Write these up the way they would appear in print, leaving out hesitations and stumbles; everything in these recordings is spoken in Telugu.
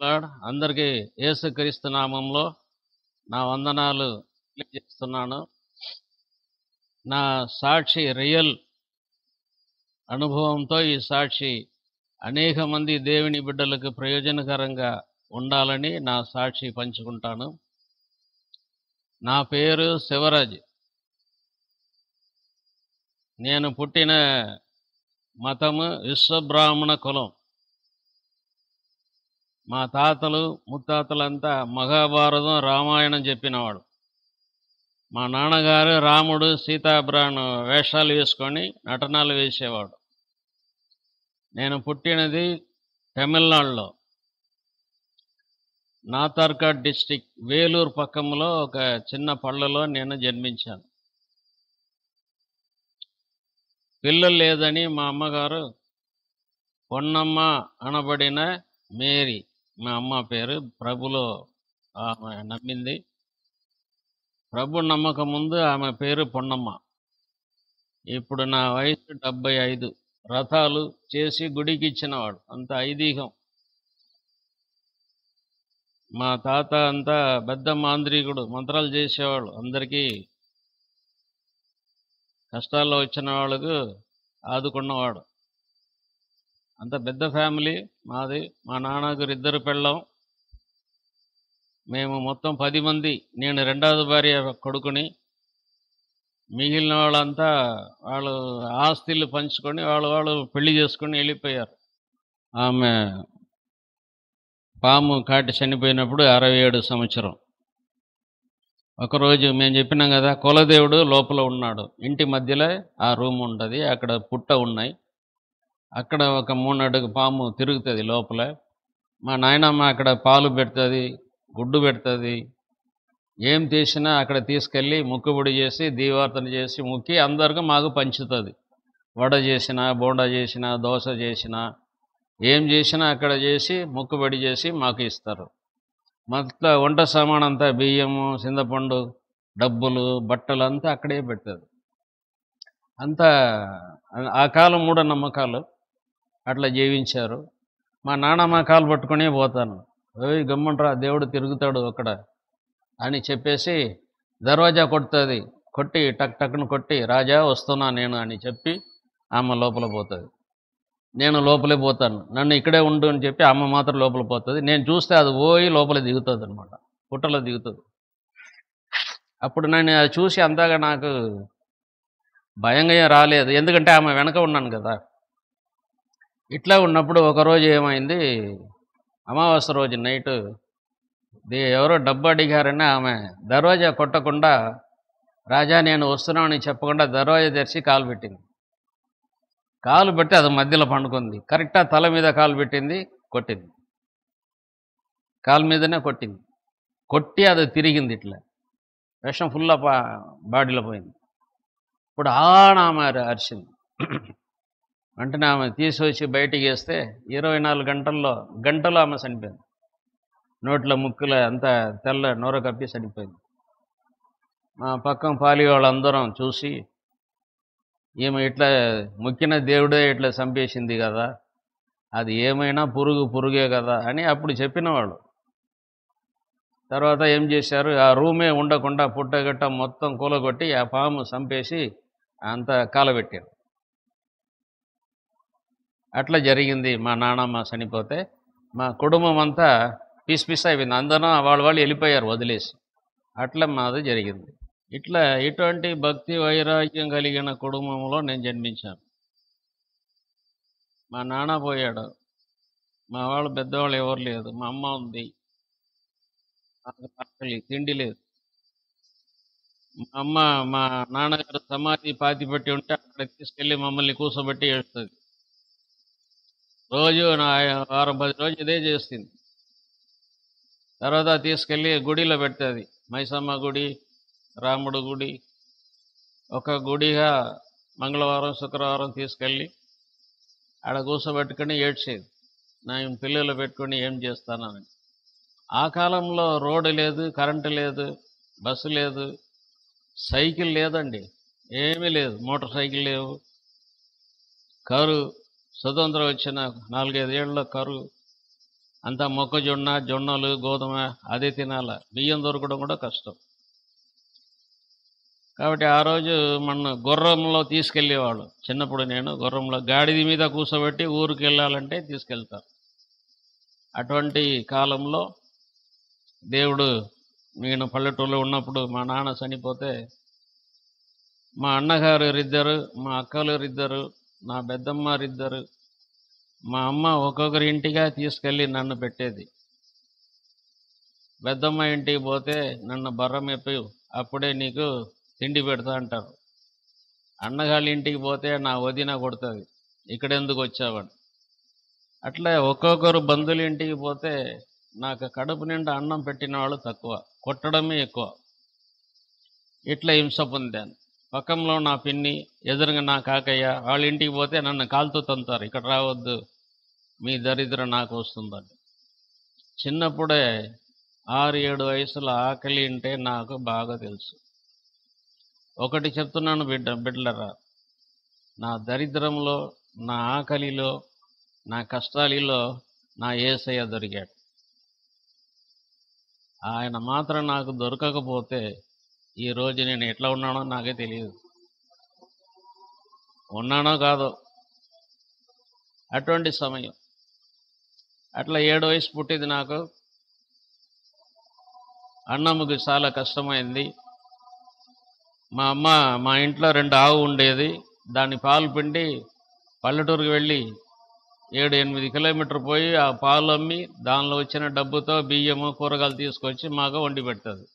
లార్డ్. అందరికీ యేసుక్రీస్తు నామంలో నా వందనాలు తెలియజేస్తున్నాను. నా సాక్షి రియల్ అనుభవంతో ఈ సాక్షి అనేక మంది దేవుని బిడ్డలకు ప్రయోజనకరంగా ఉండాలని నా సాక్షి పంచుకుంటాను. నా పేరు శివరాజ్. నేను పుట్టిన మతము విశ్వబ్రాహ్మణ కులం. మా తాతలు ముత్తాతలంతా మహాభారతం రామాయణం చెప్పినవాడు. మా నాన్నగారు రాముడు సీతాబ్రాహ్మణ వేషాలు వేసుకొని నటనాలు వేసేవాడు. నేను పుట్టినది తమిళనాడులో నాథర్ఘడ్ డిస్టిక్ వేలూరు పక్కములో ఒక చిన్న పల్లెలో నేను జన్మించాను. పిల్లలు లేదని మా అమ్మగారు పొన్నమ్మ అనబడిన మేరీ, మా అమ్మ పేరు, ప్రభులో ఆమె నమ్మింది. ప్రభు నమ్మకం ముందు ఆమె పేరు పొన్నమ్మ. ఇప్పుడు నా వయసు 75. రథాలు చేసి గుడికి ఇచ్చినవాడు, అంత ఐదీహం. మా తాత అంతా పెద్ద మాంత్రికుడు, మంత్రాలు చేసేవాళ్ళు. అందరికీ కష్టాల్లో వచ్చిన వాళ్ళకు ఆదుకున్నవాడు. అంత పెద్ద ఫ్యామిలీ మాది. మా నాన్నగారు 2 పెళ్ళాం, మేము మొత్తం 10 మంది. నేను రెండవది భార్య కొడుకుని. మిగిలిన వాళ్ళంతా వాళ్ళు ఆస్తులు పంచుకొని వాళ్ళు పెళ్లి చేసుకొని వెళ్ళిపోయారు. ఆమె పాము కాటి చనిపోయినప్పుడు 67 సంవత్సరం. ఒకరోజు మేము చెప్పినాం కదా, కులదేవుడు లోపల ఉన్నాడు. ఇంటి మధ్యలో ఆ రూమ్ ఉంటుంది, అక్కడ పుట్ట ఉన్నాయి. అక్కడ ఒక 3 అడుగు పాము తిరుగుతుంది లోపల. మా నాయనమ్మ అక్కడ పాలు పెడుతుంది, గుడ్డు పెడుతుంది. ఏం చేసినా అక్కడ తీసుకెళ్ళి ముక్కుబడి చేసి దీవార్తన చేసి ముక్కి అందరికీ మాకు పంచుతుంది. వడ చేసినా, బోండా చేసినా, దోశ చేసినా, ఏం చేసినా అక్కడ చేసి ముక్కుబడి చేసి మాకు ఇస్తారు. మొత్తం వంట సామాన్ అంతా బియ్యము, చింతపండు, డబ్బులు, బట్టలు అంతా అక్కడే పెడుతుంది. అంతా ఆ కాలం మూఢనమ్మకాలు అట్లా జీవించారు. మా నాన్నమ్మ కాలు పట్టుకునే పోతాను, ఓయ్ గమ్మంట్రా దేవుడు తిరుగుతాడు అక్కడ అని చెప్పేసి దర్వాజా కొడుతుంది. కొట్టి టక్ టక్ను కొట్టి, రాజా వస్తున్నా నేను అని చెప్పి ఆమె లోపల పోతుంది. నేను లోపలే పోతాను, నన్ను ఇక్కడే ఉండు అని చెప్పి అమ్మ మాత్రం లోపల పోతుంది. నేను చూస్తే అది పోయి లోపల దిగుతుంది అనమాట, పుట్టలో దిగుతుంది. అప్పుడు నేను అది చూసి అంతగా నాకు భయంగా ఏం రాలేదు, ఎందుకంటే ఆమె వెనక ఉన్నాను కదా. ఇట్లా ఉన్నప్పుడు ఒకరోజు ఏమైంది, అమావాస్య రోజు నైటు ఎవరో డబ్బు అడిగారని ఆమె దర్వాజా కొట్టకుండా, రాజా నేను వస్తున్నానని చెప్పకుండా దర్వాజా తెరిచి కాలు పెట్టింది. కాలు పెట్టి అది మధ్యలో పండుకుంది. కరెక్ట్గా తల మీద కాలు పెట్టింది, కొట్టింది. కాలు మీదనే కొట్టింది. కొట్టి అది తిరిగింది, ఇట్లా విషం ఫుల్ బాడీలో పోయింది. ఇప్పుడు ఆమె అరిచింది. వెంటనే ఆమె తీసుకొచ్చి బయటికి వేస్తే 24 గంటల్లో ఆమె చనిపోయింది. నోట్లో ముక్కులో అంతా తెల్ల నూర కప్పి చనిపోయింది. మా పక్కన పాలి వాళ్ళందరం చూసి, ఈమె ఇట్లా మొక్కిన దేవుడే ఇట్లా చంపేసింది కదా, అది ఏమైనా పురుగే కదా అని అప్పుడు చెప్పిన వాళ్ళు. తర్వాత ఏం చేశారు, ఆ రూమే ఉండకుండా పుట్టగట్ట మొత్తం కూలగొట్టి ఆ పాము చంపేసి అంతా కాలబెట్టారు. అట్లా జరిగింది. మా నాన్నమ్మ చనిపోతే మా కుటుంబం అంతా పీస్ అయిపోయింది. అందరూ వాళ్ళు వెళ్ళిపోయారు వదిలేసి. అట్లా మాది జరిగింది. ఇట్లా ఇటువంటి భక్తి వైరాగ్యం కలిగిన కుటుంబంలో నేను జన్మించాను. మా నాన్న పోయాడు, మా వాళ్ళు పెద్దవాళ్ళు ఎవరు లేదు, మా అమ్మ ఉంది. తిండి లేదు. మా అమ్మ మా నాన్నగారు సమాధి పాతి పెట్టి ఉంటే అక్కడ తీసుకెళ్ళి మమ్మల్ని కూర్చోబెట్టి ఏడుస్తుంది. రోజు నా 10 రోజులు ఇదే చేస్తుంది. తర్వాత తీసుకెళ్ళి గుడిలో పెడుతుంది. మైసమ్మ గుడి, రాముడు గుడి. ఒక గుడిగా మంగళవారం శుక్రవారం తీసుకెళ్ళి ఆడ కూర్చోబెట్టుకుని ఏడ్చేది, నా పిల్లలు పెట్టుకుని ఏం చేస్తానని. ఆ కాలంలో రోడ్డు లేదు, కరెంటు లేదు, బస్సు లేదు, సైకిల్ లేదండి, ఏమీ లేదు, మోటార్ సైకిల్ లేవు. కరువు, స్వతంత్రం వచ్చిన 4-5 ఏళ్ళలో కరువు. అంతా మొక్కజొన్న, జొన్నలు, గోధుమ అదే తినాల. బియ్యం దొరకడం కూడా కష్టం. కాబట్టి ఆ రోజు మన గుర్రంలో తీసుకెళ్ళేవాళ్ళు. చిన్నప్పుడు నేను గుర్రంలో గాడిద మీద కూర్చోబెట్టి ఊరికి వెళ్ళాలంటే తీసుకెళ్తారు. అటువంటి కాలంలో దేవుడు, నేను పల్లెటూరులో ఉన్నప్పుడు మా నాన్న చనిపోతే మా అన్నగారిద్దరు, మా అక్కలిద్దరు, నా పెద్దమ్మరిద్దరు, మా అమ్మ ఒక్కొక్కరి ఇంటిగా తీసుకెళ్ళి నన్ను పెట్టేది. పెద్దమ్మ ఇంటికి పోతే నన్ను బర్ర మెప్పి అప్పుడే నీకు తిండి పెడతా అంటారు. అన్నగాళ్ళ ఇంటికి పోతే నా వదిన కొడుతుంది, ఇక్కడెందుకు వచ్చావని. అట్లా ఒక్కొక్కరు బంధువుల ఇంటికి పోతే నాకు కడుపు నిండా అన్నం పెట్టిన వాళ్ళు తక్కువ, కొట్టడమే ఎక్కువ. ఇట్లా హింస పొందాను. పక్కంలో నా పిన్ని, ఎదురుగా నా కాకయ్య, వాళ్ళ ఇంటికి పోతే నన్ను కాలుతో తంతారు, ఇక్కడ రావద్దు, మీ దరిద్రం నాకు వస్తుందని. చిన్నప్పుడే 6-7 వయసులో ఆకలి అంటే నాకు బాగా తెలుసు. ఒకటి చెప్తున్నాను బిడ్డలరా, నా దరిద్రంలో, నా ఆకలిలో, నా కష్టాలలో నా యేసయ్య దొరికాడు. ఆయన మాత్రం నాకు దొరకకపోతే ఈరోజు నేను ఎట్లా ఉన్నానో నాకే తెలియదు, ఉన్నానో కాదో. అటువంటి సమయం. అట్లా 7 వయసు పుట్టింది నాకు. అన్నముకి చాలా కష్టమైంది. మా అమ్మ, మా ఇంట్లో 2 ఆవు ఉండేది, దాన్ని పాలు పిండి పల్లెటూరుకి వెళ్ళి 7-8 కిలోమీటర్ పోయి ఆ పాలు అమ్మి దానిలో వచ్చిన డబ్బుతో బియ్యము, కూరగాయలు తీసుకొచ్చి మాకు వండి పెడుతుంది.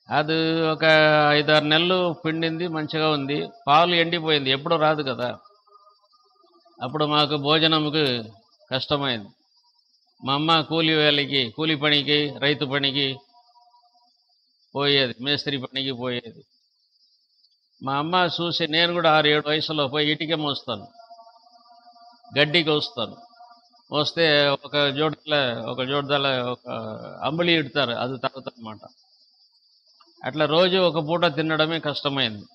అది ఒక 5-6 నెలలు పిండింది, మంచిగా ఉంది. పాలు ఎండిపోయింది, ఎప్పుడూ రాదు కదా. అప్పుడు మాకు భోజనంకు కష్టమైంది. మా అమ్మ కూలి పనికి, రైతు పనికి పోయేది, మేస్త్రి పనికి పోయేది. మా అమ్మ చూసి నేను కూడా 6-7 వయసులో పోయి ఇటుక మోస్తాను, గడ్డికి వస్తాను. వస్తే ఒక జోడల ఒక అంబలి ఇడతారు, అది తాగుతానమాట. అట్లా రోజు ఒక పూట తినడమే కష్టమైంది.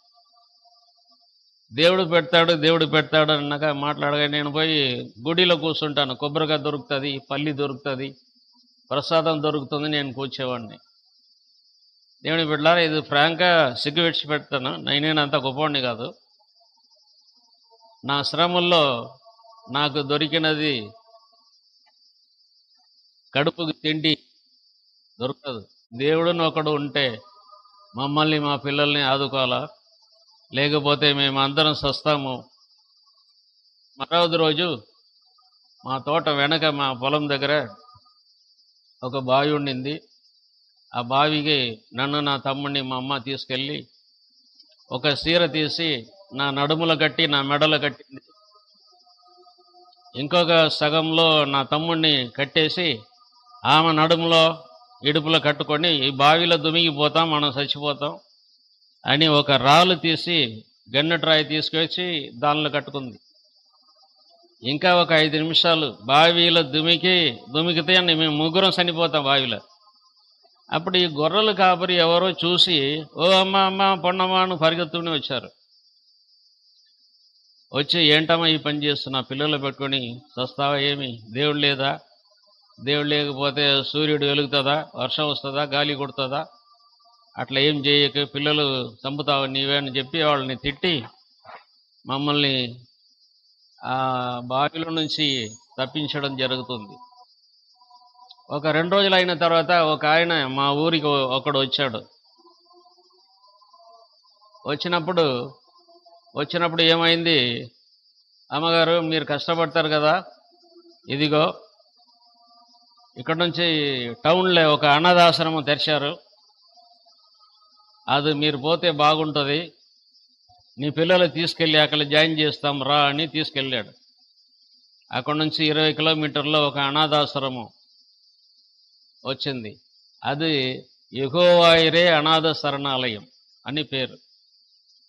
దేవుడు పెడతాడు అన్నాక మాట్లాడగా నేను పోయి గుడిలో కూర్చుంటాను. కొబ్బరికాయ దొరుకుతుంది, పల్లి దొరుకుతుంది, ప్రసాదం దొరుకుతుంది, నేను కూర్చేవాడిని. దేవుని బిడ్డలారా, ఇది ఫ్రాంక్గా సిగ్గు విడిచిపెడతాను, నేనేనంత గొప్పవాడిని కాదు. నా శ్రమల్లో నాకు దొరికినది కడుపుకి తిండి దొరకదు. దేవుడుని ఒకడు ఉంటే మమ్మల్ని, మా పిల్లల్ని ఆదుకోవాలా, లేకపోతే మేము అందరం సస్తాము. మరొక రోజు మా తోట వెనక మా పొలం దగ్గర ఒక బావి ఉండింది. ఆ బావికి నన్ను, నా తమ్ముడిని మా అమ్మ తీసుకెళ్ళి ఒక చీర తీసి నా నడుములో కట్టి, నా మెడలో కట్టింది. ఇంకొక సగంలో నా తమ్ముడిని కట్టేసి ఆమె నడుములో, ఇడుపులో కట్టుకొని ఈ బావిలో దుమిగిపోతాం, మనం చచ్చిపోతాం అని ఒక రాళ్ళు తీసి, గన్నెట్రాయి తీసుకొచ్చి దానిలో కట్టుకుంది. ఇంకా ఒక 5 నిమిషాలు బావిలో దుమికితే మేము ముగ్గురం చనిపోతాం బావిలో. అప్పుడు ఈ గొర్రెలు కాపరి ఎవరో చూసి, ఓ అమ్మ పొన్నమ్మ అని పరిగెత్తుకుని వచ్చారు. వచ్చి, ఏంటమ్మా ఈ పని చేస్తున్నా, పిల్లలు పెట్టుకొని చస్తావా ఏమి, దేవుడు లేదా, దేవుడు లేకపోతే సూర్యుడు వెలుగుతుందా, వర్షం వస్తుందా, గాలి కొడుతుందా, అట్లా ఏం చేయక పిల్లలు చంపుతావు నీవే అని చెప్పి వాళ్ళని తిట్టి మమ్మల్ని ఆ బావిలో నుంచి తప్పించడం జరుగుతుంది. ఒక 2 రోజులు అయిన తర్వాత ఒక ఆయన మా ఊరికి ఒకడు వచ్చాడు. వచ్చినప్పుడు ఏమైంది, అమ్మగారు మీరు కష్టపడతారు కదా, ఇదిగో ఇక్కడ నుంచి టౌన్లో ఒక అనాథాశ్రమం తెరిచారు, అది మీరు పోతే బాగుంటుంది, నీ పిల్లలు తీసుకెళ్ళి అక్కడ జాయిన్ చేస్తాం రా అని తీసుకెళ్ళాడు. అక్కడ నుంచి 20 కిలోమీటర్లో ఒక అనాథాశ్రమం వచ్చింది. అది యెహోవాయిరే అనాథ శరణాలయం అని పేరు.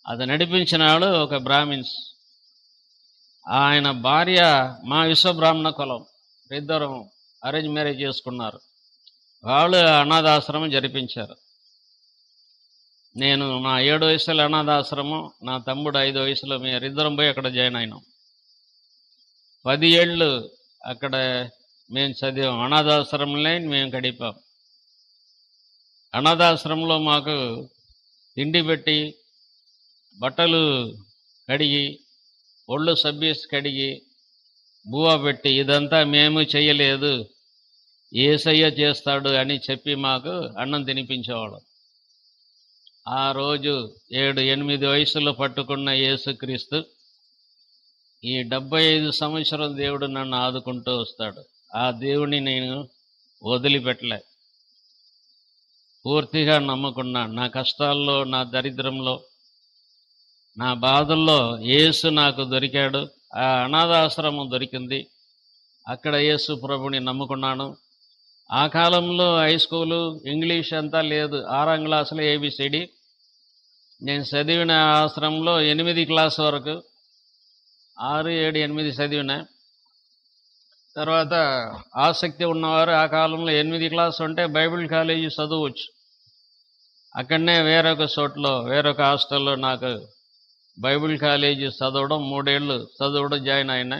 అది నడిపించిన వాడు ఒక బ్రాహ్మిన్స్. ఆయన భార్య మా విశ్వబ్రాహ్మణ కులం, ఇద్దరం అరేంజ్ మ్యారేజ్ చేసుకున్నారు. వాళ్ళు అనాథాశ్రమం జరిపించారు. నేను నా 7 వయసులో అనాథాశ్రమం, నా తమ్ముడు 5 వయసులో, మీరిద్దరం పోయి అక్కడ జాయిన్ అయినాం. 10 ఏళ్ళు అక్కడ మేము చదివాం. అనాథాశ్రమంలో మేము గడిపాం. అనాథాశ్రమంలో మాకు తిండి పెట్టి, బట్టలు కడిగి, ఒళ్ళు సబ్బేసి కడిగి, బువ్వ పెట్టి, ఇదంతా మేము చెయ్యలేదు, యేసయ్య చేస్తాడు అని చెప్పి మాకు అన్నం తినిపించేవాడు. ఆ రోజు 7-8 వయసులో పట్టుకున్న యేసుక్రీస్తు ఈ 75 సంవత్సరం దేవుడు నన్ను ఆదుకుంటూ వస్తాడు. ఆ దేవుని నేను వదిలిపెట్టలే. పూర్తిగా నమ్ముకున్నా. నా కష్టాల్లో, నా దరిద్రంలో, నా బాధల్లో యేసు నాకు దొరికాడు. ఆ అనాథాశ్రమం దొరికింది. అక్కడ యేసు ప్రభుని నమ్ముకున్నాను. ఆ కాలంలో హై స్కూలు, ఇంగ్లీష్ అంతా లేదు. 6వ క్లాసులో ఏబిసిడి. నేను చదివిన ఆశ్రమంలో 8 క్లాస్ వరకు, 6, 7, 8 చదివిన. తర్వాత ఆసక్తి ఉన్నవారు ఆ కాలంలో 8 క్లాస్ ఉంటే బైబిల్ కాలేజీ చదవచ్చు. అక్కడనే వేరొక చోట్లో, వేరొక హాస్టల్లో నాకు బైబిల్ కాలేజీ చదవడం, 3 ఏళ్ళు చదవడం జాయిన్ అయినా.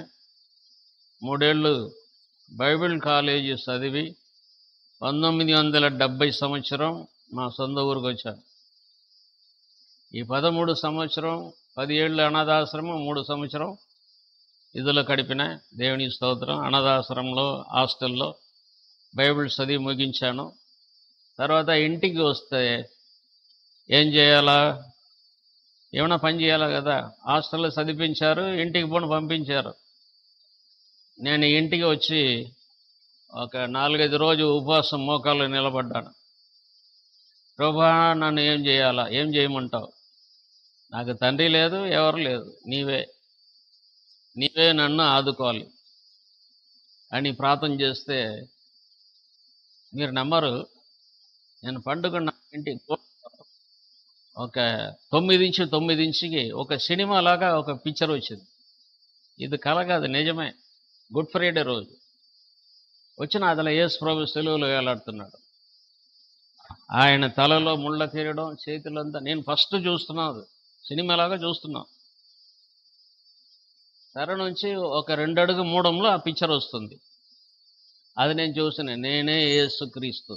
3 ఏళ్ళు బైబిల్ కాలేజీ చదివి 1970 సంవత్సరం మా సొంత ఊరికి వచ్చాను. ఈ 13 సంవత్సరం, 10 ఏళ్ళు అనాథాశ్రమం, 3 సంవత్సరం ఇదిలో గడిపిన. దేవుని స్తోత్రం. అనాథాశ్రమంలో, హాస్టల్లో బైబిల్ చదివి ముగించాను. తర్వాత ఇంటికి వస్తే ఏం చేయాలా, ఏమైనా పని చేయాలా కదా. హాస్టల్లో చదివించారు, ఇంటికి పోను పంపించారు. నేను ఇంటికి వచ్చి ఒక 4-5 రోజు ఉపవాసం మోకాళ్ళు నిలబడ్డాను. ప్రభువా, నన్ను ఏం చేయాలా, ఏం చేయమంటావు? నాకు తండ్రి లేదు, ఎవరు లేదు, నీవే నన్ను ఆదుకోవాలి అని ప్రార్థన చేస్తే, మీరు నమ్మరు, నేను పండుకున్న ఇంటికి ఒక 9:9కి ఒక సినిమా లాగా ఒక పిక్చర్ వచ్చింది. ఇది కల కాదు, నిజమే. గుడ్ ఫ్రైడే రోజు వచ్చిన అదిలో యేసు ప్రభు సెలువులో వేలాడుతున్నాడు. ఆయన తలలో ముళ్ళ తీరడం, చేతులంతా. నేను ఫస్ట్ చూస్తున్నాను, సినిమాలాగా చూస్తున్నా. తెర నుంచి ఒక 2 అడుగు మూడంలో ఆ పిక్చర్ వస్తుంది. అది నేను చూసిన. నేనే యేసుక్రీస్తు,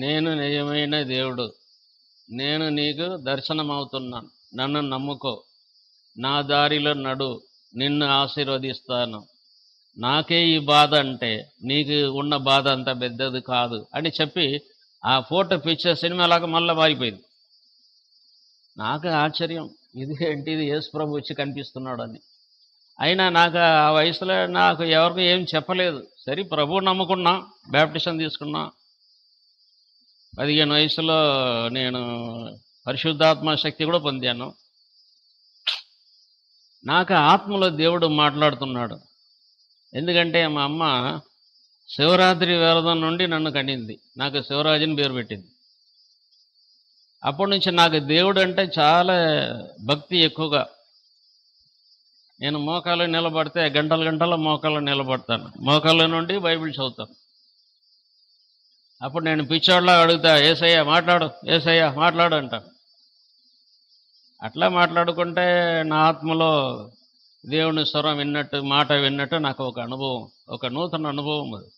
నేను నిజమైన దేవుడు, నేను నీకు దర్శనమవుతున్నాను, నన్ను నమ్ముకో, నా దారిలో నడు, నిన్ను ఆశీర్వదిస్తాను, నాకే ఈ బాధ అంటే నీకు ఉన్న బాధ అంత పెద్దది కాదు అని చెప్పి ఆ ఫోటో పిక్చర్ సినిమాలాగా మళ్ళీ మారిపోయింది. నాకు ఆశ్చర్యం, ఇది ఏంటిది, యేసు ప్రభు వచ్చి కనిపిస్తున్నాడు అని. అయినా నాకు ఆ వయసులో నాకు ఎవరికి ఏం చెప్పలేదు. సరే, ప్రభువు నమ్ముకున్నా, బ్యాప్టిజం తీసుకున్నా. 15 వయసులో నేను పరిశుద్ధాత్మ శక్తి కూడా పొందాను. నాకు ఆత్మలో దేవుడు మాట్లాడుతున్నాడు. ఎందుకంటే మా అమ్మ శివరాత్రి వ్రతం నుండి నన్ను కనింది. నాకు శివరాజుని పేరు పెట్టింది. అప్పటి నుంచి నాకు దేవుడు అంటే చాలా భక్తి ఎక్కువగా. నేను మోకాలు నిలబడితే గంటల మోకాలు నిలబడతాను. మోకాళ్ళ నుండి బైబిల్ చదువుతాను. అప్పుడు నేను పిచ్చోడ్లా అడుగుతా, యేసయ్య మాట్లాడు, యేసయ్య మాట్లాడు అంటాను. అట్లా మాట్లాడుకుంటే నా ఆత్మలో దేవుని స్వరం విన్నట్టు, మాట విన్నట్టు నాకు ఒక అనుభవం, ఒక నూతన అనుభవం అది.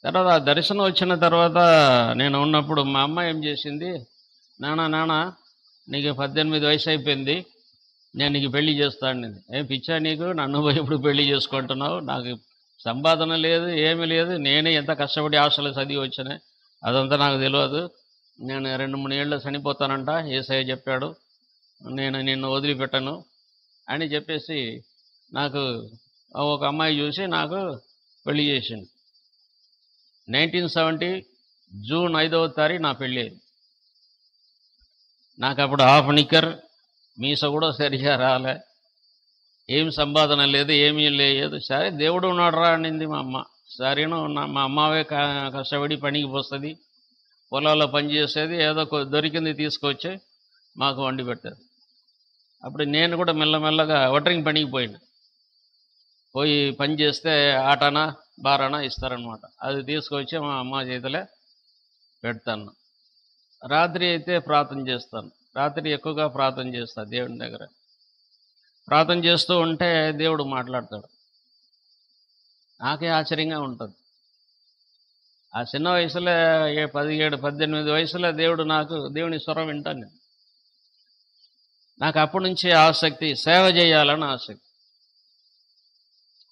తర్వాత ఆ దర్శనం వచ్చిన తర్వాత నేను ఉన్నప్పుడు మా అమ్మ ఏం చేసింది, నాన్న నీకు 18 వయసు అయిపోయింది, నేను నీకు పెళ్లి చేస్తాను. ఏం పిచ్చా నీకు, నన్ను ఇప్పుడు పెళ్లి చేసుకుంటున్నావు, నాకు సంపాదన లేదు, ఏమీ లేదు, నేనే ఎంత కష్టపడి హాస్టల్లో చదివి వచ్చానే, అదంతా నాకు తెలియదు, నేను 2-3 ఏళ్ళు చనిపోతానంట, యేసయ్య చెప్పాడు, నేను నిన్ను వదిలిపెట్టను అని చెప్పేసి నాకు ఒక అమ్మాయి చూసి నాకు పెళ్లి చేసింది. 1970 జూన్ 5వ తారీఖు నా పెళ్ళి అయింది. నాకు అప్పుడు హాఫ్ నిక్కర్, మీస కూడా సరిగా రాలే, ఏం సంపాదన లేదు, ఏమీ లేదు. సరే దేవుడు ఉన్నాడు రా అనింది మా అమ్మ. సరేను, మా అమ్మవే కష్టపడి పనికి పోస్తుంది, పొలాల్లో పని చేసేది, ఏదో దొరికింది తీసుకొచ్చి మాకు వండి పెట్టేది. అప్పుడు నేను కూడా మెల్లమెల్లగా వడ్రింగ్ పనికి పోయి పని చేస్తే ఆటానా బారానా ఇస్తారనమాట. అది తీసుకొచ్చి మా అమ్మ చేతిలో పెడతాను. రాత్రి అయితే ప్రార్థన చేస్తాను. రాత్రి ఎక్కువగా ప్రార్థన చేస్తాను దేవుని దగ్గర. ప్రార్థన చేస్తూ ఉంటే దేవుడు మాట్లాడతాడు. నాకే ఆశ్చర్యంగా ఉంటుంది. ఆ చిన్న వయసులో 17, 18 వయసులో దేవుని స్వరం వింటాను నేను. నాకు అప్పటి నుంచి ఆసక్తి, సేవ చేయాలని ఆసక్తి.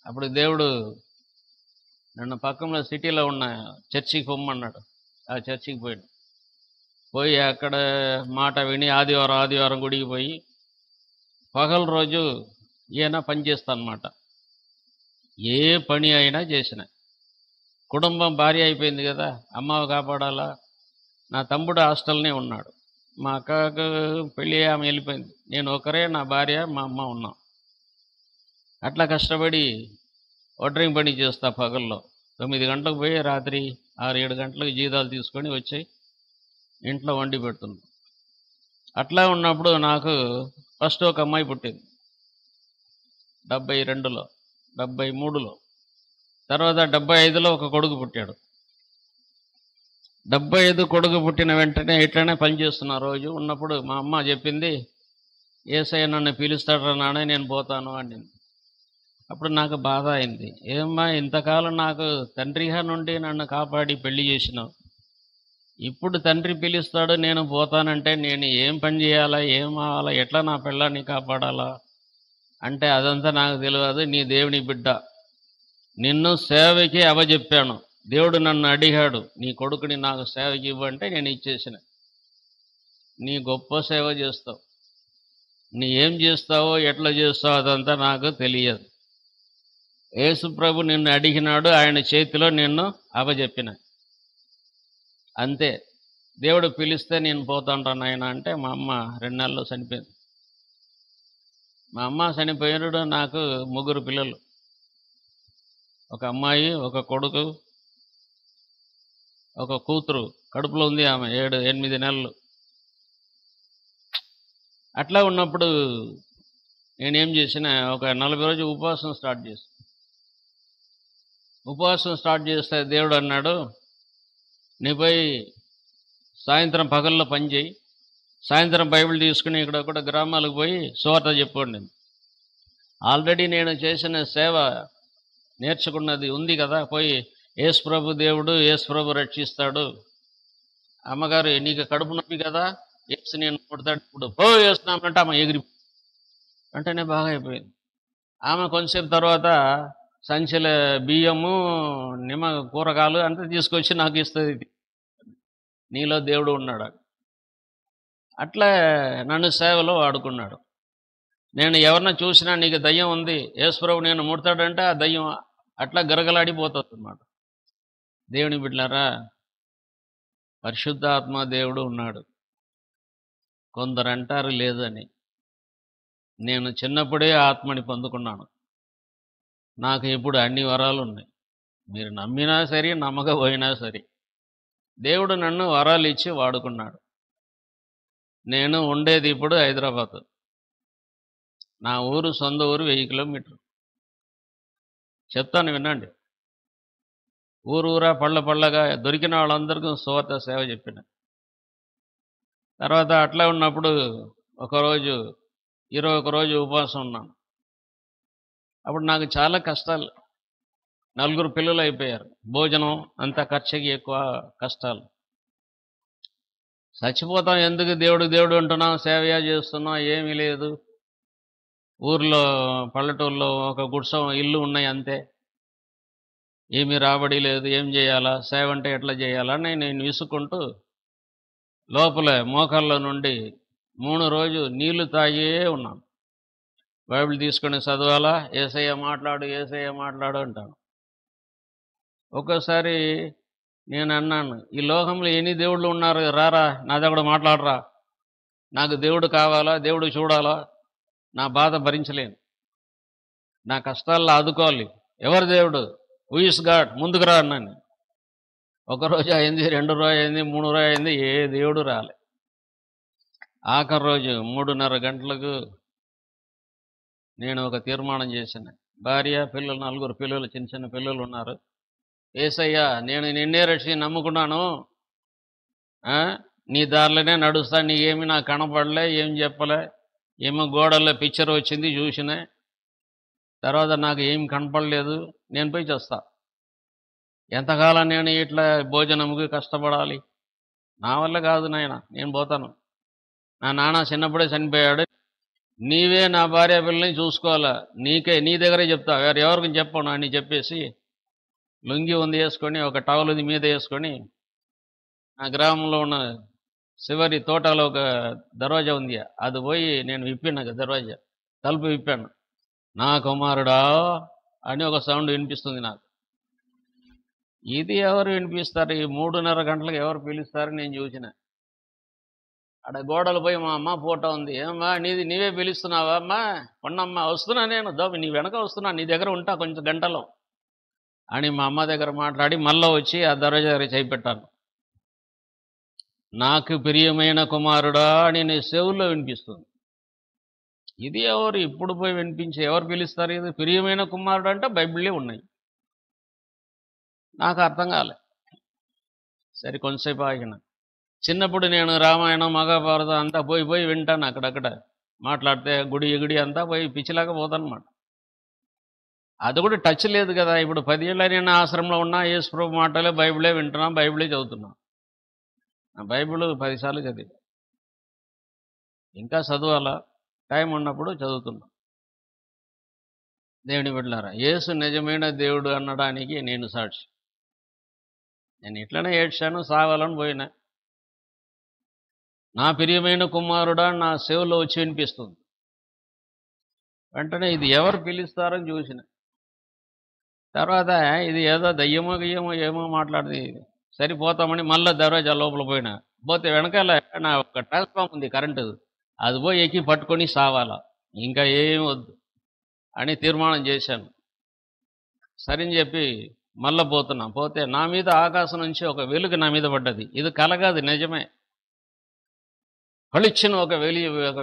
అప్పుడు దేవుడు నన్ను పక్కన సిటీలో ఉన్న చర్చికి పొమ్మన్నాడు. ఆ చర్చికి పోయి అక్కడ మాట విని ఆదివారం గుడికి పోయి పగలు రోజు ఈయన పని చేస్తానమాట. ఏ పని అయినా చేసిన. కుటుంబం భార్య అయిపోయింది కదా, అమ్మ కాపాడాలా. నా తమ్ముడు హాస్టల్నే ఉన్నాడు. మా అక్కకు పెళ్ళి ఆమె వెళ్ళిపోయింది. నేను ఒకరే, నా భార్య, మా అమ్మ ఉన్నాం. అట్లా కష్టపడి ఒడ్రింగ్ పని చేస్తా పగల్లో. 9 గంటలకు పోయి రాత్రి 6-7 గంటలకు జీతాలు తీసుకొని వచ్చి ఇంట్లో వండి పెడుతున్నాం. అట్లా ఉన్నప్పుడు నాకు ఫస్ట్ ఒక అమ్మాయి పుట్టింది 72లో, 73లో. తర్వాత 75లో ఒక కొడుకు పుట్టాడు. 75 కొడుకు పుట్టిన వెంటనే ఇట్లనే పనిచేస్తున్నా రోజు ఉన్నప్పుడు మా అమ్మ చెప్పింది, యేసయ్య నన్ను పిలుస్తాడు నానే, నేను పోతాను అని. అప్పుడు నాకు బాధ అయింది. ఏమ్మా, ఇంతకాలం నాకు తండ్రిగా నుండి నన్ను కాపాడి పెళ్లి చేసినావు, ఇప్పుడు తండ్రి పిలుస్తాడు నేను పోతానంటే నేను ఏం పని చేయాలా, ఏం అవ్వాలా, ఎట్లా నా పిల్లాన్ని కాపాడాలా అంటే, అదంతా నాకు తెలియదు, నీ దేవుని బిడ్డ, నిన్ను సేవకి అప్పజెప్పాను. దేవుడు నన్ను అడిగాడు, నీ కొడుకుని నాకు సేవకి ఇవ్వంటే నేను ఇచ్చేసిన. నీ గొప్ప సేవ చేస్తావు, నీ ఏం చేస్తావో ఎట్లా చేస్తావో అదంతా నాకు తెలియదు. యేసు ప్రభు నిన్ను అడిగినాడు, ఆయన చేతిలో నిన్ను అప్పజెప్పిన. అంతే. దేవుడు పిలిస్తే నేను పోతాంటాను ఆయన అంటే మా అమ్మ 2 నెలల్లో చనిపోయింది. మా అమ్మ చనిపోయినాడు. నాకు 3 పిల్లలు, ఒక అమ్మాయి, ఒక కొడుకు, ఒక కూతురు కడుపులో ఉంది. ఆమె 7-8 నెలలు. అట్లా ఉన్నప్పుడు నేనేం చేసిన, ఒక 40 రోజులు ఉపవాసం స్టార్ట్ చేసిన. ఉపవాసం స్టార్ట్ చేస్తే దేవుడు అన్నాడు, నీ పోయి సాయంత్రం పగల్లో పని చేయి, సాయంత్రం బైబిల్ తీసుకుని ఇక్కడ గ్రామాలకు పోయి సువార్త చెప్పండి. ఆల్రెడీ నేను చేసిన సేవ నేర్చుకున్నది ఉంది కదా, పోయి యేసు ప్రభు దేవుడు, యేసు ప్రభు రక్షిస్తాడు. అమ్మగారు నీకు కడుపు నొప్పి కదా, యేసు నేను పుడతాడు, ఇప్పుడు పో వేస్తున్నామంటే ఆమె ఎగిరి వెంటనే బాగా అయిపోయింది. ఆమె కొంతసేపు తర్వాత సంచిల బియ్యము, కూరగాయలు అంతా తీసుకొచ్చి నాకు ఇస్తుంది. నీలో దేవుడు ఉన్నాడు. అట్లా నన్ను సేవలో వాడుకున్నాడు. నేను ఎవరిని చూసినా నీకు దయ్యం ఉంది, యేసుప్రభు నేను ముడతాడంటే ఆ దయ్యం అట్లా గరగలాడిపోతుంది అన్నమాట. దేవుని బిడ్డలారా, పరిశుద్ధాత్మ దేవుడు ఉన్నాడు. కొందరు అంటారు లేదని. నేను చిన్నప్పుడే ఆత్మని పొందుకున్నాను. నాకు ఇప్పుడు అన్ని వరాలు ఉన్నాయి. మీరు నమ్మినా సరే, నమ్మకపోయినా సరే, దేవుడు నన్ను వరాలు ఇచ్చి వాడుకున్నాడు. నేను ఉండేది ఇప్పుడు హైదరాబాద్. నా సొంత ఊరు 1000 కిలోమీటర్లు. చెప్తాను వినండి. ఊరూరా పళ్ళగా దొరికిన వాళ్ళందరికీ సువార్త సేవ చెప్పిన. తర్వాత అట్లా ఉన్నప్పుడు ఒకరోజు 21 రోజు ఉపవాసం ఉన్నాను. అప్పుడు నాకు చాలా కష్టాలు. 4 పిల్లలు అయిపోయారు. భోజనం అంతా ఖర్చుకి ఎక్కువ కష్టాలు. చచ్చిపోతాం ఎందుకు, దేవుడు అంటున్నాం, సేవ చేస్తున్నాం, ఏమీ లేదు. ఊర్లో పల్లెటూరులో ఒక గుడిసె ఇల్లు ఉన్నాయి అంతే, ఏమీ రాబడి లేదు, ఏం చేయాలా, సేవ అంటే ఎట్లా చేయాలని నేను విసుక్కుంటూ లోపల మోకాళ్ళ నుండి 3 రోజులు నీళ్లు తాగే ఉన్నాను. బైబిల్ తీసుకొని చదవాలా, యేసయ్య మాట్లాడు అంటాను. ఒక్కోసారి నేను అన్నాను, ఈ లోకంలో ఎన్ని దేవుళ్ళు ఉన్నారు, రారా నా దగ్గర మాట్లాడరా, నాకు దేవుడు కావాలా, దేవుడు చూడాలా, నా బాధ భరించలేను, నా కష్టాల్లో ఆదుకోవాలి, ఎవరు దేవుడు, హూ ఇస్ గాడ్, ముందుకు రా అన్నాను. 1 రోజు అయింది, 2 రోజు అయింది, 3 రోజు అయింది, ఏ దేవుడు రాలే. ఆఖరి రోజు 3:30 గంటలకు నేను ఒక తీర్మానం చేసిన. భార్య, పిల్లలు, 4 పిల్లలు, చిన్న పిల్లలు ఉన్నారు. యేసయ్యా, నేను నిన్నే రక్షి నమ్ముకున్నాను, నీ దారిలోనే నడుస్తా, నీకేమి నాకు కనపడలే, ఏం చెప్పలే, ఏమో గోడల్లో పిక్చర్ వచ్చింది చూసిన, తర్వాత నాకు ఏం కనపడలేదు, నేను పోయి చేస్తా. ఎంతకాలం నేను ఇట్లా భోజనంకి కష్టపడాలి? నా వల్ల కాదు నాయన, నేను పోతాను. నా నాన్న చిన్నప్పుడే చనిపోయాడు. నీవే నా భార్య పిల్లల్ని చూసుకోవాలా. నీ దగ్గరే చెప్తా, ఎవరికి చెప్పను అని చెప్పేసి లుంగి ఉంది వేసుకొని, ఒక టవల్ ఉంది మీద వేసుకొని, ఆ గ్రామంలో ఉన్న చివరి తోటలో ఒక దర్వాజా ఉంది, అది పోయి నేను విప్పిన దర్వాజా, తలుపు విప్పాను. నా కుమారుడా అని ఒక సౌండ్ వినిపిస్తుంది నాకు. ఇది ఎవరు వినిపిస్తారు? ఈ 3:30 గంటలకు ఎవరు పిలుస్తారు? నేను చూసిన ఆడ గోడలు పోయి మా అమ్మ ఫోటో ఉంది. ఏమ్మా నీవే పిలుస్తున్నావా? అమ్మా ఉన్నమ్మా, వస్తున్నా, నేను నీ వెనక వస్తున్నా, నీ దగ్గర ఉంటా కొంచెం గంటలో అని మా అమ్మ దగ్గర మాట్లాడి మళ్ళీ వచ్చి ఆ దర్వాజా దగ్గర చేపెట్టాను. నాకు ప్రియమైన కుమారుడా అని నీ చెవుల్లో వినిపిస్తుంది. ఇది ఎవరు ఇప్పుడు పోయి వినిపించి ఎవరు పిలుస్తారు? ఇది ప్రియమైన కుమారుడు అంటే బైబిల్లే ఉన్నాయి. నాకు అర్థం కాలే. సరే కొంతసేపు ఆగిన. చిన్నప్పుడు నేను రామాయణం మహాభారతం అంతా పోయి వింటాను. అక్కడక్కడ మాట్లాడితే గుడి అంతా పోయి పిచ్చిలాగా పోతానమాట. అది కూడా టచ్ లేదు కదా. ఇప్పుడు 10 ఏళ్ళ నేను ఆశ్రమంలో ఉన్నా, యేసుప్రభు మాటలే బైబిలే వింటున్నా, బైబిలే చదువుతున్నా. బైబిల్ 10 సార్లు చదివా, ఇంకా చదవాలా, టైం ఉన్నప్పుడు చదువుతున్నా. దేవుని బిడ్డలారా, యేసు నిజమైన దేవుడు అనడానికి నేను సాక్షి. నేను ఇట్లనే ఏడ్చాను, సావాలని పోయినా. నా ప్రియమైన కుమారుడా నా చెవులో వచ్చి వినిపిస్తుంది. వెంటనే ఇది ఎవరు పిలుస్తారని చూసిన తర్వాత ఇది ఏదో దయ్యమో గియ్యమో ఏమో మాట్లాడింది. సరిపోతామని మళ్ళీ దర్వాజా లోపల పోయినా. పోతే వెనకాల నా ఒక ట్రాన్స్ఫార్మ్ ఉంది కరెంటు, అది పోయి ఎక్కి పట్టుకొని సావాలా, ఇంకా ఏం వద్దు అని తీర్మానం చేశాను. సరిని చెప్పి మళ్ళీ పోతున్నా. పోతే నా మీద ఆకాశం నుంచి ఒక వెలుగు నా మీద పడ్డది. ఇది కల కాదు, నిజమే. పళిచ్చిన ఒక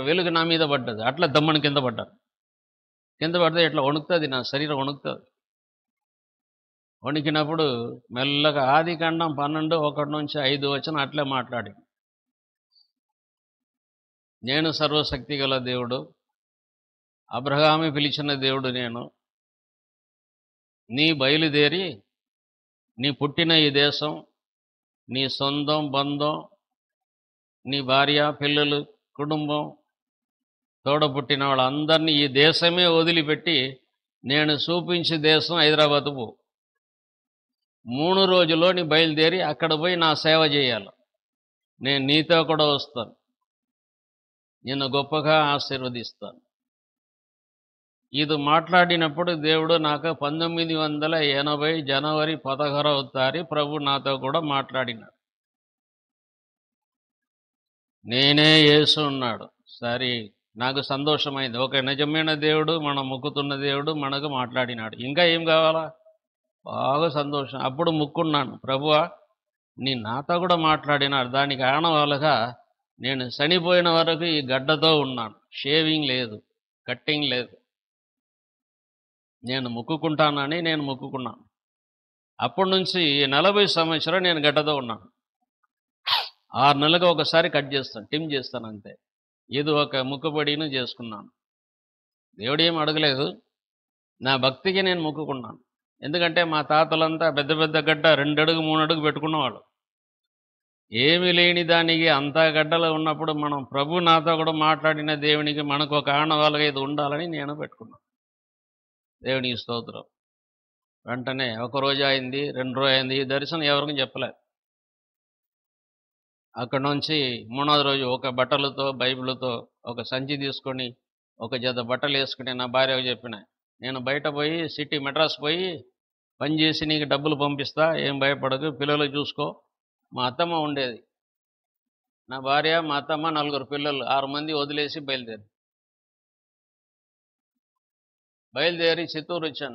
వెలుగు నా మీద పడ్డది. అట్లా దమ్మని కింద పడ్డాను. కింద పడితే ఇట్లా వణుకుతుంది, నా శరీరం వణుకుతుంది. వణికినప్పుడు మెల్లగా ఆదికాండం 12:1-5 వచ్చిన అట్లే మాట్లాడి, నేను సర్వశక్తి గల దేవుడు, అబ్రహాము పిలిచిన దేవుడు నేను, నీ బయలుదేరి నీ పుట్టిన ఈ దేశం, నీ సొంతం బంధం, నీ భార్య పిల్లలు కుటుంబం తోడ పుట్టిన వాళ్ళందరినీ ఈ దేశమే వదిలిపెట్టి నేను చూపించే దేశం హైదరాబాద్ పో. 3 రోజుల్లో నీ బయలుదేరి అక్కడ పోయి నా సేవ చేయాలి. నేను నీతో కూడా వస్తాను, నిన్ను గొప్పగా ఆశీర్వదిస్తాను. ఇది మాట్లాడినప్పుడు దేవుడు నాకు 1980 జనవరి 16వ తారీఖు ప్రభు నాతో కూడా మాట్లాడినాడు. నేనే యేసు ఉన్నాడు. సరే, నాకు సంతోషమైంది. ఒక నిజమైన దేవుడు, మనం మొక్కుతున్న దేవుడు మనకు మాట్లాడినాడు. ఇంకా ఏం కావాలా? బాగా సంతోషం. అప్పుడు మొక్కున్నాను, ప్రభువా నీ నాతో కూడా మాట్లాడినాడు. దానికి ఆనవాలుగా నేను చనిపోయిన వరకు ఈ గడ్డతో ఉన్నాను. షేవింగ్ లేదు, కట్టింగ్ లేదు. నేను మొక్కుకుంటానని నేను మొక్కుకున్నాను. అప్పటి నుంచి 40 సంవత్సరాలు నేను గడ్డతో ఉన్నాను. 6 నెలలకు ఒకసారి కట్ చేస్తాను, ట్రిమ్ చేస్తాను అంతే. ఇది ఒక మొక్కుబడిని చేసుకున్నాను. దేవుడు ఏం అడగలేదు, నా భక్తికి నేను మొక్కుకున్నాను. ఎందుకంటే మా తాతలంతా పెద్ద పెద్ద గడ్డ 2 అడుగు 3 అడుగు పెట్టుకున్నవాళ్ళు. ఏమి లేని దానికి అంతా గడ్డలో ఉన్నప్పుడు మనం ప్రభు నాతో కూడా మాట్లాడిన దేవునికి మనకు ఒక ఆనవాలుగా ఇది ఉండాలని నేను పెట్టుకున్నాను. దేవునికి స్తోత్రం. వెంటనే 1 రోజు అయింది, 2 రోజు అయింది, ఈ దర్శనం ఎవరికి చెప్పలేదు. అక్కడ నుంచి 3వ రోజు ఒక బట్టలతో బైబిల్తో ఒక సంచి తీసుకొని ఒక జత బట్టలు వేసుకుని నా భార్యకు చెప్పిన, నేను బయట పోయి సిటీ మెడ్రాస్ పోయి పనిచేసి నీకు డబ్బులు పంపిస్తా, ఏం భయపడదు, పిల్లలు చూసుకో. మా అత్తమ్మ ఉండేది, నా భార్య మా అత్తమ్మ 4 పిల్లలు, 6 మంది వదిలేసి బయలుదేరి చిత్తూరు వచ్చాను.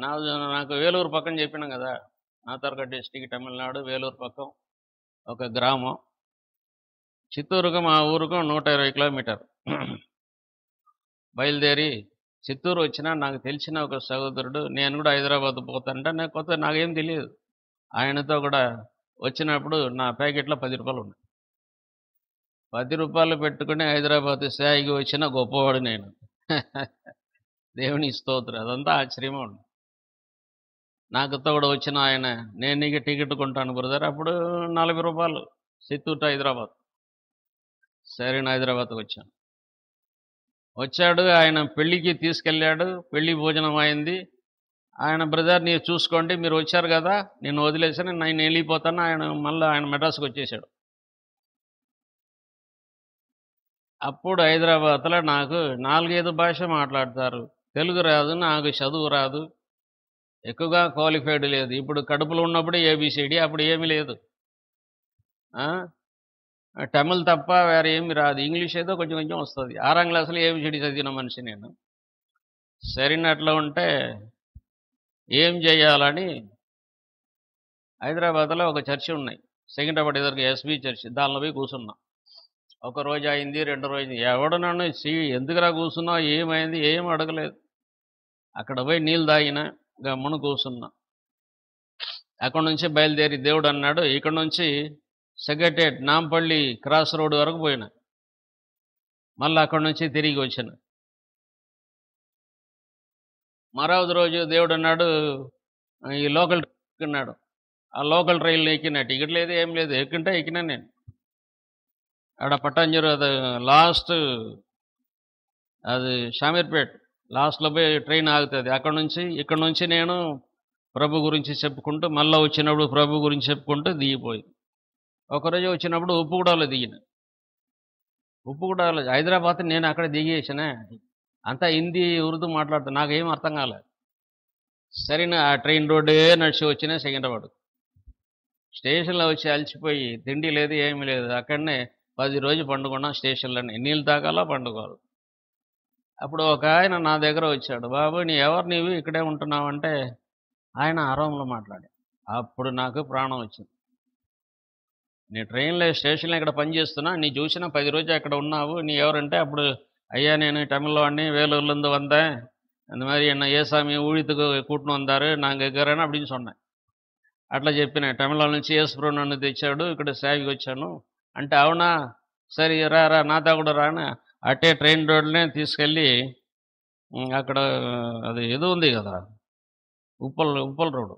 నాకు వేలూరు పక్కన చెప్పినాం కదా, నాతర్గఢ్ డిస్టిక్ తమిళనాడు, వేలూరు పక్కన ఒక గ్రామం. చిత్తూరుకు మా ఊరుకు 120 కిలోమీటర్. బయలుదేరి చిత్తూరు వచ్చినా నాకు తెలిసిన ఒక సహోదరుడు, నేను కూడా హైదరాబాద్ పోతానంటే నాకేం తెలియదు. ఆయనతో కూడా వచ్చినప్పుడు నా ప్యాకెట్లో 10 రూపాయలు ఉన్నాయి. 10 రూపాయలు పెట్టుకుని హైదరాబాద్ సాయికి వచ్చిన గొప్పవాడు నేను. దేవుని స్తోత్రం. అదంతా ఆశ్చర్యమే ఉంది. నాకుతో కూడా వచ్చిన ఆయన, నేను నీకు టికెట్ కొంటాను బ్రదర్. అప్పుడు ₹40 చిత్తూరు టు హైదరాబాద్. సరే నేను హైదరాబాద్కి వచ్చాను. వచ్చాడు, ఆయన పెళ్ళికి తీసుకెళ్ళాడు, పెళ్లి భోజనం అయింది. ఆయన బ్రదర్ మీరు చూసుకోండి, మీరు వచ్చారు కదా, నేను వదిలేసాను, నేను వెళ్ళిపోతాను. ఆయన మెడ్రాస్కి వచ్చేసాడు. అప్పుడు హైదరాబాద్లో నాకు 4-5 భాష మాట్లాడతారు. తెలుగు రాదు, నాకు చదువు రాదు, ఎక్కువగా క్వాలిఫైడ్ లేదు. ఇప్పుడు కడుపులో ఉన్నప్పుడు ఏబిసిడి, అప్పుడు ఏమీ లేదు. తమిళ్ తప్ప వేరే ఏమి రాదు. ఇంగ్లీష్ ఏదో కొంచెం కొంచెం వస్తుంది. 6వ క్లాసులో ఏబిసిడి చదివిన మనిషి నేను. సరినట్లు ఉంటే ఏం చేయాలని హైదరాబాద్లో ఒక చర్చి ఉన్నాయి, సెకండ్రాబాద్ ఎదురుగా ఎస్బీ చర్చి. దానిలో పోయి కూర్చున్నా. ఒక రోజు అయింది, 2 రోజు. ఎవడు నన్ను ఎందుకురా కూర్చున్నావు, ఏమైంది, ఏం అడగలేదు. అక్కడ పోయి నీళ్ళు తాగిన, గమ్మున కూర్చున్నా. అక్కడ నుంచి బయలుదేరి దేవుడు అన్నాడు, ఇక్కడ నుంచి సెక్రటేరియట్ నాంపల్లి క్రాస్ రోడ్ వరకు పోయినా. మళ్ళీ అక్కడి నుంచి తిరిగి వచ్చిన. మరొక రోజు దేవుడు అన్నాడు, ఈ లోకల్ ఎక్కినాడు. ఆ లోకల్ ట్రైన్లో ఎక్కిన, టికెట్ లేదు, ఏం లేదు. ఎక్కినా నేను ఆడ పట్టాంజరు, అది లాస్ట్, అది షామీర్పేట్ లాస్ట్లో పోయి ట్రైన్ ఆగుతుంది. ఇక్కడ నుంచి నేను ప్రభు గురించి చెప్పుకుంటూ, మళ్ళీ వచ్చినప్పుడు ప్రభు గురించి చెప్పుకుంటూ దిగిపోయి, ఒకరోజు వచ్చినప్పుడు ఉప్పుగూడలో దిగిన. ఉప్పుగూడలో హైదరాబాద్ నేను అక్కడ దిగేసిన. అంతా హిందీ ఉర్దూ మాట్లాడుతా, నాకేం అర్థం కాలేదు. సరైన ఆ ట్రైన్ రోడ్డే నడిచి వచ్చిన సెకండ్రాబాద్ స్టేషన్లో వచ్చి అలసిపోయి, తిండి లేదు, ఏమీ లేదు. అక్కడనే 10 రోజులు పండుకున్నాం స్టేషన్లోనే. నీళ్ళు తాగాల, పండుకోవాలి. అప్పుడు ఒక ఆయన నా దగ్గర వచ్చాడు, బాబు నీవు ఇక్కడే ఉంటున్నావంటే, ఆయన ఆరంలో మాట్లాడి. అప్పుడు నాకు ప్రాణం వచ్చింది. నీ ట్రైన్లో స్టేషన్లో ఇక్కడ పనిచేస్తున్నా, నీ చూసిన 10 రోజులు అక్కడ ఉన్నావు, నీ ఎవరంటే, అప్పుడు ஐயா నేను తమిళ వాడిని, வேலூர்லேருந்து வந்தேன், அந்த மாதிரி என்ன ஏசாமி ஊழியத்துக்கு கூட்டின்னு வந்தாரு, நாங்கள் இருக்கிறேன்னு அப்படின்னு சொன்னேன். అట్లా చెప్పిన. తమిళ నుంచి యేసుప్రభు నన్ను తెచ్చాడు, ఇక్కడ సేవకి వచ్చాను అంటే, అవునా సరే రా నాతో కూడా రాని, అట్టే ట్రైన్ రోడ్లోనే తీసుకెళ్ళి అక్కడ అది ఏదో ఉంది కదా, ఉప్పల్ రోడ్డు,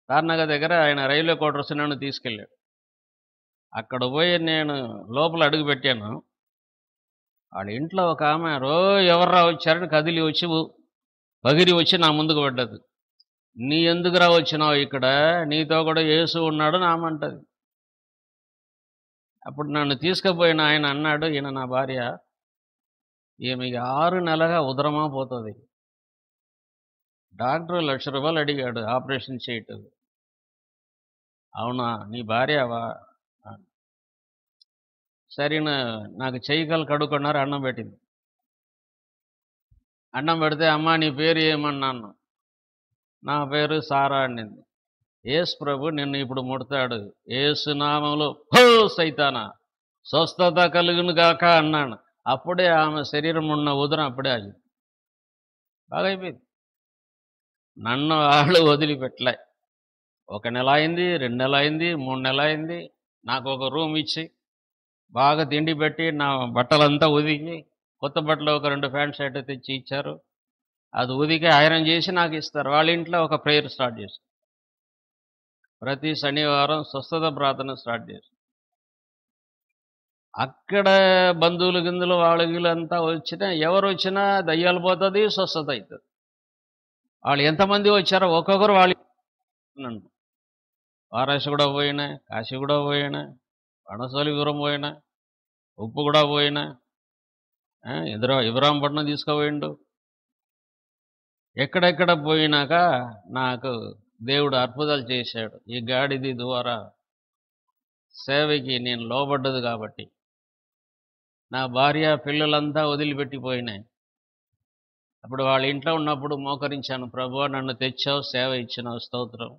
తార్నాక దగ్గర ఆయన రైల్వే క్వార్టర్స్ నన్ను తీసుకెళ్ళాడు. అక్కడ పోయి నేను లోపల అడుగు పెట్టాను. వాళ్ళ ఇంట్లో ఒక ఆమె ఎవర్రా వచ్చారని కదిలి వచ్చి పగిరి వచ్చి నా ముందుకు పడ్డది. నీ ఎందుకురా వచ్చినావు ఇక్కడ, నీతో కూడా యేసు ఉన్నాడు నామంటది. అప్పుడు నన్ను తీసుకుపోయిన ఆయన అన్నాడు, ఈయన నా భార్య, ఈమెకి 6 నెలలుగా ఉదరమా పోతుంది, డాక్టర్ ₹1,00,000 అడిగాడు ఆపరేషన్ చేయటం. అవునా నీ భార్యవా? సరేనా, నాకు చెయ్యికలు కడుక్కున్నారు, అన్నం పెట్టింది. అన్నం పెడితే, అమ్మ నీ పేరు ఏమన్నాను. నా పేరు సారా అనింది. యేసు ప్రభు నిన్ను ఇప్పుడు ముడతాడు, యేసు నామంలో హో సైతానా స్వస్థత కలుగును గాక అన్నాను. అప్పుడే ఆమె శరీరం ఉన్న ఉదరం అప్పుడే ఆగి బాగా అయిపోయింది. నన్ను వాళ్ళు వదిలిపెట్టలే. 1 నెల అయింది, 2 నెలలు అయింది, 3 నెలలు అయింది. నాకు ఒక రూమ్ ఇచ్చి బాగా తిండి పెట్టి, నా బట్టలంతా ఉదికి, కొత్త బట్టలు ఒక 2 ప్యాంట్ షర్ట్ తెచ్చి ఇచ్చారు. అది ఉదికి ఐరన్ చేసి నాకు ఇస్తారు. వాళ్ళ ఇంట్లో ఒక ప్రేయర్ స్టార్ట్ చేశారు. ప్రతి శనివారం స్వస్థత ప్రార్థన స్టార్ట్ చేశారు. అక్కడ బంధువులు గిందులు వాళ్ళ వీళ్ళంతా వచ్చినా, ఎవరు వచ్చినా దయ్యాలు పోతుంది, స్వస్థత అవుతుంది. వాళ్ళు ఎంతమంది వచ్చారో ఒక్కొక్కరు వాళ్ళు నన్ను వారాసి కూడా పోయినా, కాశీ కూడా పోయినా, వనసలిపురం పోయినా, ఉప్పు కూడా పోయినా, ఇబ్రాంపట్నం తీసుకుపోయిండు. ఎక్కడెక్కడ పోయినాక నాకు దేవుడు అద్భుతాలు చేశాడు. ఈ గాడిది ద్వారా సేవకి నేను లోబడ్డది కాబట్టి నా భార్య పిల్లలంతా వదిలిపెట్టిపోయినాయి. అప్పుడు వాళ్ళ ఇంట్లో ఉన్నప్పుడు మోకరించాను, ప్రభువా నన్ను తెచ్చావు, సేవ ఇచ్చినావు, స్తోత్రం.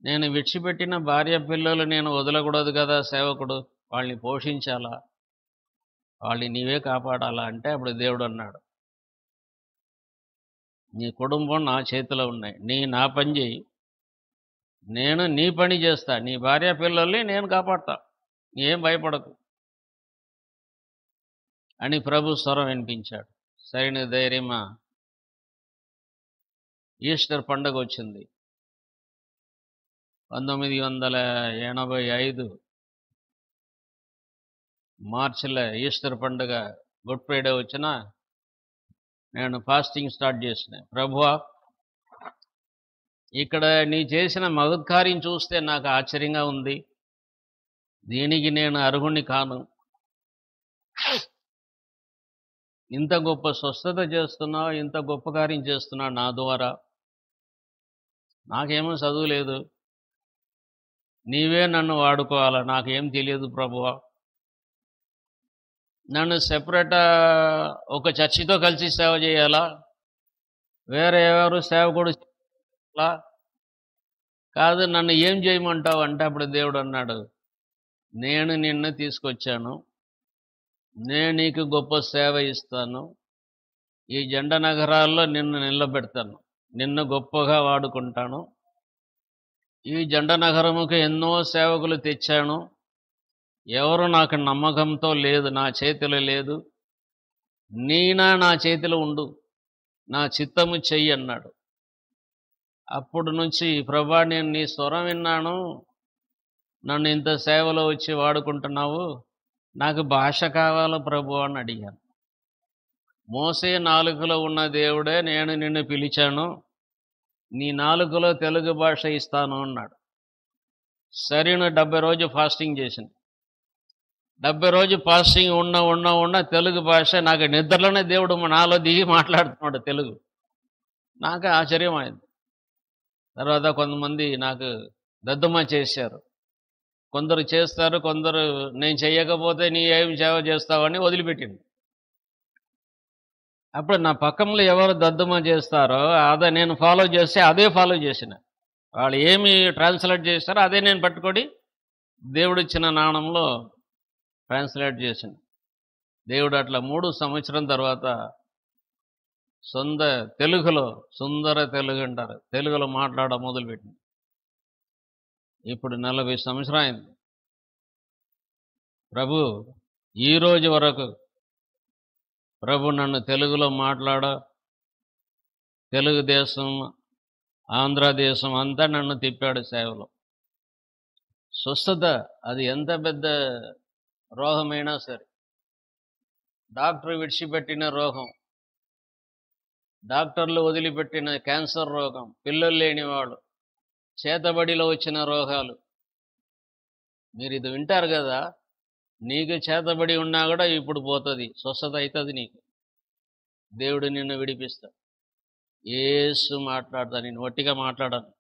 నేను విడిచిపెట్టిన భార్య పిల్లలు నేను వదలకూడదు కదా, సేవకుడు వాళ్ళని పోషించాలా, వాళ్ళని నీవే కాపాడాలా అంటే, అప్పుడు దేవుడు అన్నాడు, నీ కుటుంబం నా చేతిలో ఉన్నాయి, నా పని చేయి, నేను నీ పని చేస్తా, నీ భార్య పిల్లల్ని నేను కాపాడతా, ఏం భయపడకు అని ప్రభు స్వరం వినిపించాడు. సరైన ధైర్యమా ఈస్టర్ పండగ వచ్చింది. 1985 మార్చిలో ఈస్టర్ పండుగ గుడ్ ఫ్రైడే వచ్చినా నేను ఫాస్టింగ్ స్టార్ట్ చేసిన. ప్రభువా, ఇక్కడ నీ చేసిన మహత్కార్యం చూస్తే నాకు ఆశ్చర్యంగా ఉంది. దీనికి నేను అర్హుణ్ణి కాను. ఇంత గొప్ప స్వస్థత చేస్తున్నావు, ఇంత గొప్ప కార్యం చేస్తున్నావు నా ద్వారా. నాకేమో చదువు లేదు, నీవే నన్ను వాడుకోవాలా, నాకేం తెలియదు ప్రభువా. నన్ను సెపరేట్ ఒక చర్చితో కలిసి సేవ చేయాలా, వేరే ఎవరు సేవకుడు చేయాలా? కాదు, నన్ను ఏం చేయమంటావు అంటే అప్పుడు దేవుడు అన్నాడు, నేను నిన్ను తీసుకొచ్చాను, నేను నీకు గొప్ప సేవ ఇస్తాను, ఈ జెండ నగరాల్లో నిన్ను నిలబెడతాను, నిన్ను గొప్పగా వాడుకుంటాను. ఈ జెండ నగరముకు ఎన్నో సేవకులు తెచ్చాను, ఎవరు నాకు నమ్మకంతో లేదు, నా చేతిలో లేదు, నీనా నా చేతిలో ఉండు, నా చిత్తము చెయ్యి అన్నాడు. అప్పుడు నుంచి ప్రభా, నేను నీ స్వరం విన్నాను, నన్ను ఇంత సేవలో వచ్చి వాడుకుంటున్నావు, నాకు భాష కావాలా ప్రభు అని అడిగాను. మోసే నాలుకలో ఉన్న దేవుడే నేను నిన్ను పిలిచాను, నీ నాలుకలో తెలుగు భాష ఇస్తాను అన్నాడు. సరైన 70 రోజు ఫాస్టింగ్ చేసింది. 70 రోజు ఫాస్టింగ్ ఉన్న తెలుగు భాష నాకు నిద్రలోనే దేవుడు నాలో దిగి మాట్లాడుతున్నాడు తెలుగు. నాకు ఆశ్చర్యమైంది. తర్వాత కొంతమంది నాకు దద్దమ్మ చేశారు. కొందరు చేస్తారు, కొందరు నేను చెయ్యకపోతే నీ ఏం సేవ చేస్తావని వదిలిపెట్టింది. అప్పుడు నా పక్కనలో ఎవరు దద్దమ్మ చేస్తారో అదే నేను ఫాలో చేస్తే అదే ఫాలో చేసిన. వాళ్ళు ఏమి ట్రాన్స్లేట్ చేస్తారో అదే నేను పట్టుకొని దేవుడు ఇచ్చిన నాణంలో ట్రాన్స్లేట్ చేసిన. దేవుడు అట్లా 3 సంవత్సరం తర్వాత తెలుగులో, సుందర తెలుగు అంటారు, తెలుగులో మాట్లాడడం మొదలుపెట్టింది. ఇప్పుడు 40 సంవత్సరం అయింది. ప్రభు ఈ రోజు వరకు ప్రభు నన్ను తెలుగులో తెలుగుదేశం, ఆంధ్రదేశం అంతా నన్ను తిప్పాడు సేవలో. స్వస్థత అది ఎంత పెద్ద రోగమైనా సరే, డాక్టర్ విడిచిపెట్టిన రోగం, డాక్టర్లు వదిలిపెట్టిన క్యాన్సర్ రోగం, పిల్లలు లేనివాళ్ళు, చేతబడిలో వచ్చిన రోగాలు, మీరు ఇది వింటారు కదా, నీకు చేతబడి ఉన్నా కూడా ఇప్పుడు పోతుంది, స్వస్థత అవుతుంది నీకు, దేవుడు నిన్ను విడిపిస్తాడు. యేసు మాట్లాడతా, నేను ఒట్టిగా మాట్లాడాను.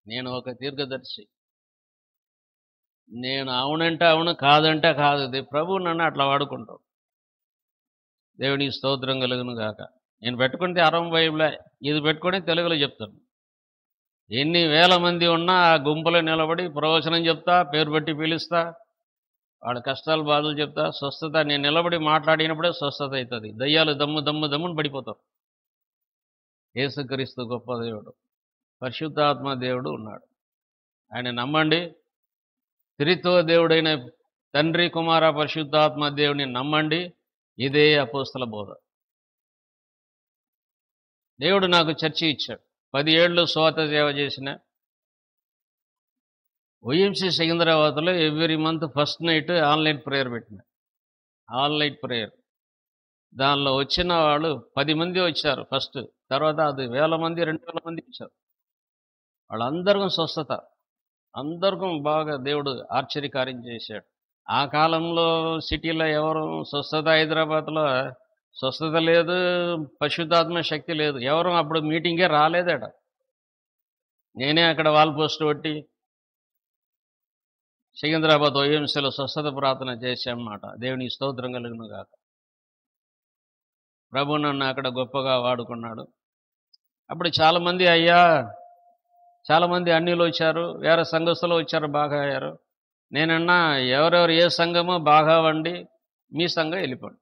నేను ఒక దీర్ఘదర్శి, నేను అవునంటే అవును, కాదంటే కాదు. ప్రభు నన్ను అట్లా వాడుకుంటాడు. దేవునికి స్తోత్రం కలుగును గాక. నేను పెట్టుకుంటే అరం బైబిలే, ఇది పెట్టుకొని తెలుగులో చెప్తాను. ఎన్ని వేల మంది ఉన్నా ఆ గుంపులో నిలబడి ప్రవచనం చెప్తా, పేరు పెట్టి పిలుస్తా, వాళ్ళ కష్టాలు బాధలు చెప్తా, స్వస్థత. నేను నిలబడి మాట్లాడినప్పుడే స్వస్థత అవుతుంది. దయ్యాలు దమ్మును పడిపోతారు. యేసుక్రీస్తు గొప్ప దేవుడు, పరిశుద్ధాత్మ దేవుడు ఉన్నాడు. ఆయన నమ్మండి. త్రిత్వ దేవుడైన తండ్రి, కుమార, పరిశుద్ధాత్మ దేవుడిని నమ్మండి. ఇదే అపోస్తల బోధ. దేవుడు నాకు చర్చి ఇచ్చాడు. 10 ఏళ్ళు స్వాత సేవ చేసిన. OMC సికింద్రాబాద్లో every month first night online prayer పెట్టిన. ఆన్లైన్ ప్రేయర్, దానిలో వచ్చిన వాళ్ళు 10 మంది వచ్చారు ఫస్ట్. తర్వాత అది 1000 మంది, 2000 మంది వచ్చారు. వాళ్ళందరికీ స్వస్థత, అందరికీ బాగా దేవుడు ఆశ్చర్యకార్యం చేశాడు. ఆ కాలంలో సిటీలో ఎవరు స్వస్థత, హైదరాబాద్లో స్వస్థత లేదు, పరిశుద్ధాత్మ శక్తి లేదు, ఎవరు అప్పుడు మీటింగే రాలేదట. నేనే అక్కడ వాల్ పోస్ట్ కొట్టి సికింద్రాబాద్ OMCలో స్వస్థత ప్రార్థన చేశామన్నమాట. దేవునికి స్తోత్రం కలుగును గాక. ప్రభు నన్ను అక్కడ గొప్పగా వాడుకున్నాడు. అప్పుడు చాలామంది అన్యులు వచ్చారు, వేరే సంఘస్థులు వచ్చారు, బాగా అయ్యారు. నేనన్నా ఎవరెవరు ఏ సంఘమో బాగా వండి మీ సంఘం వెళ్ళిపోండి.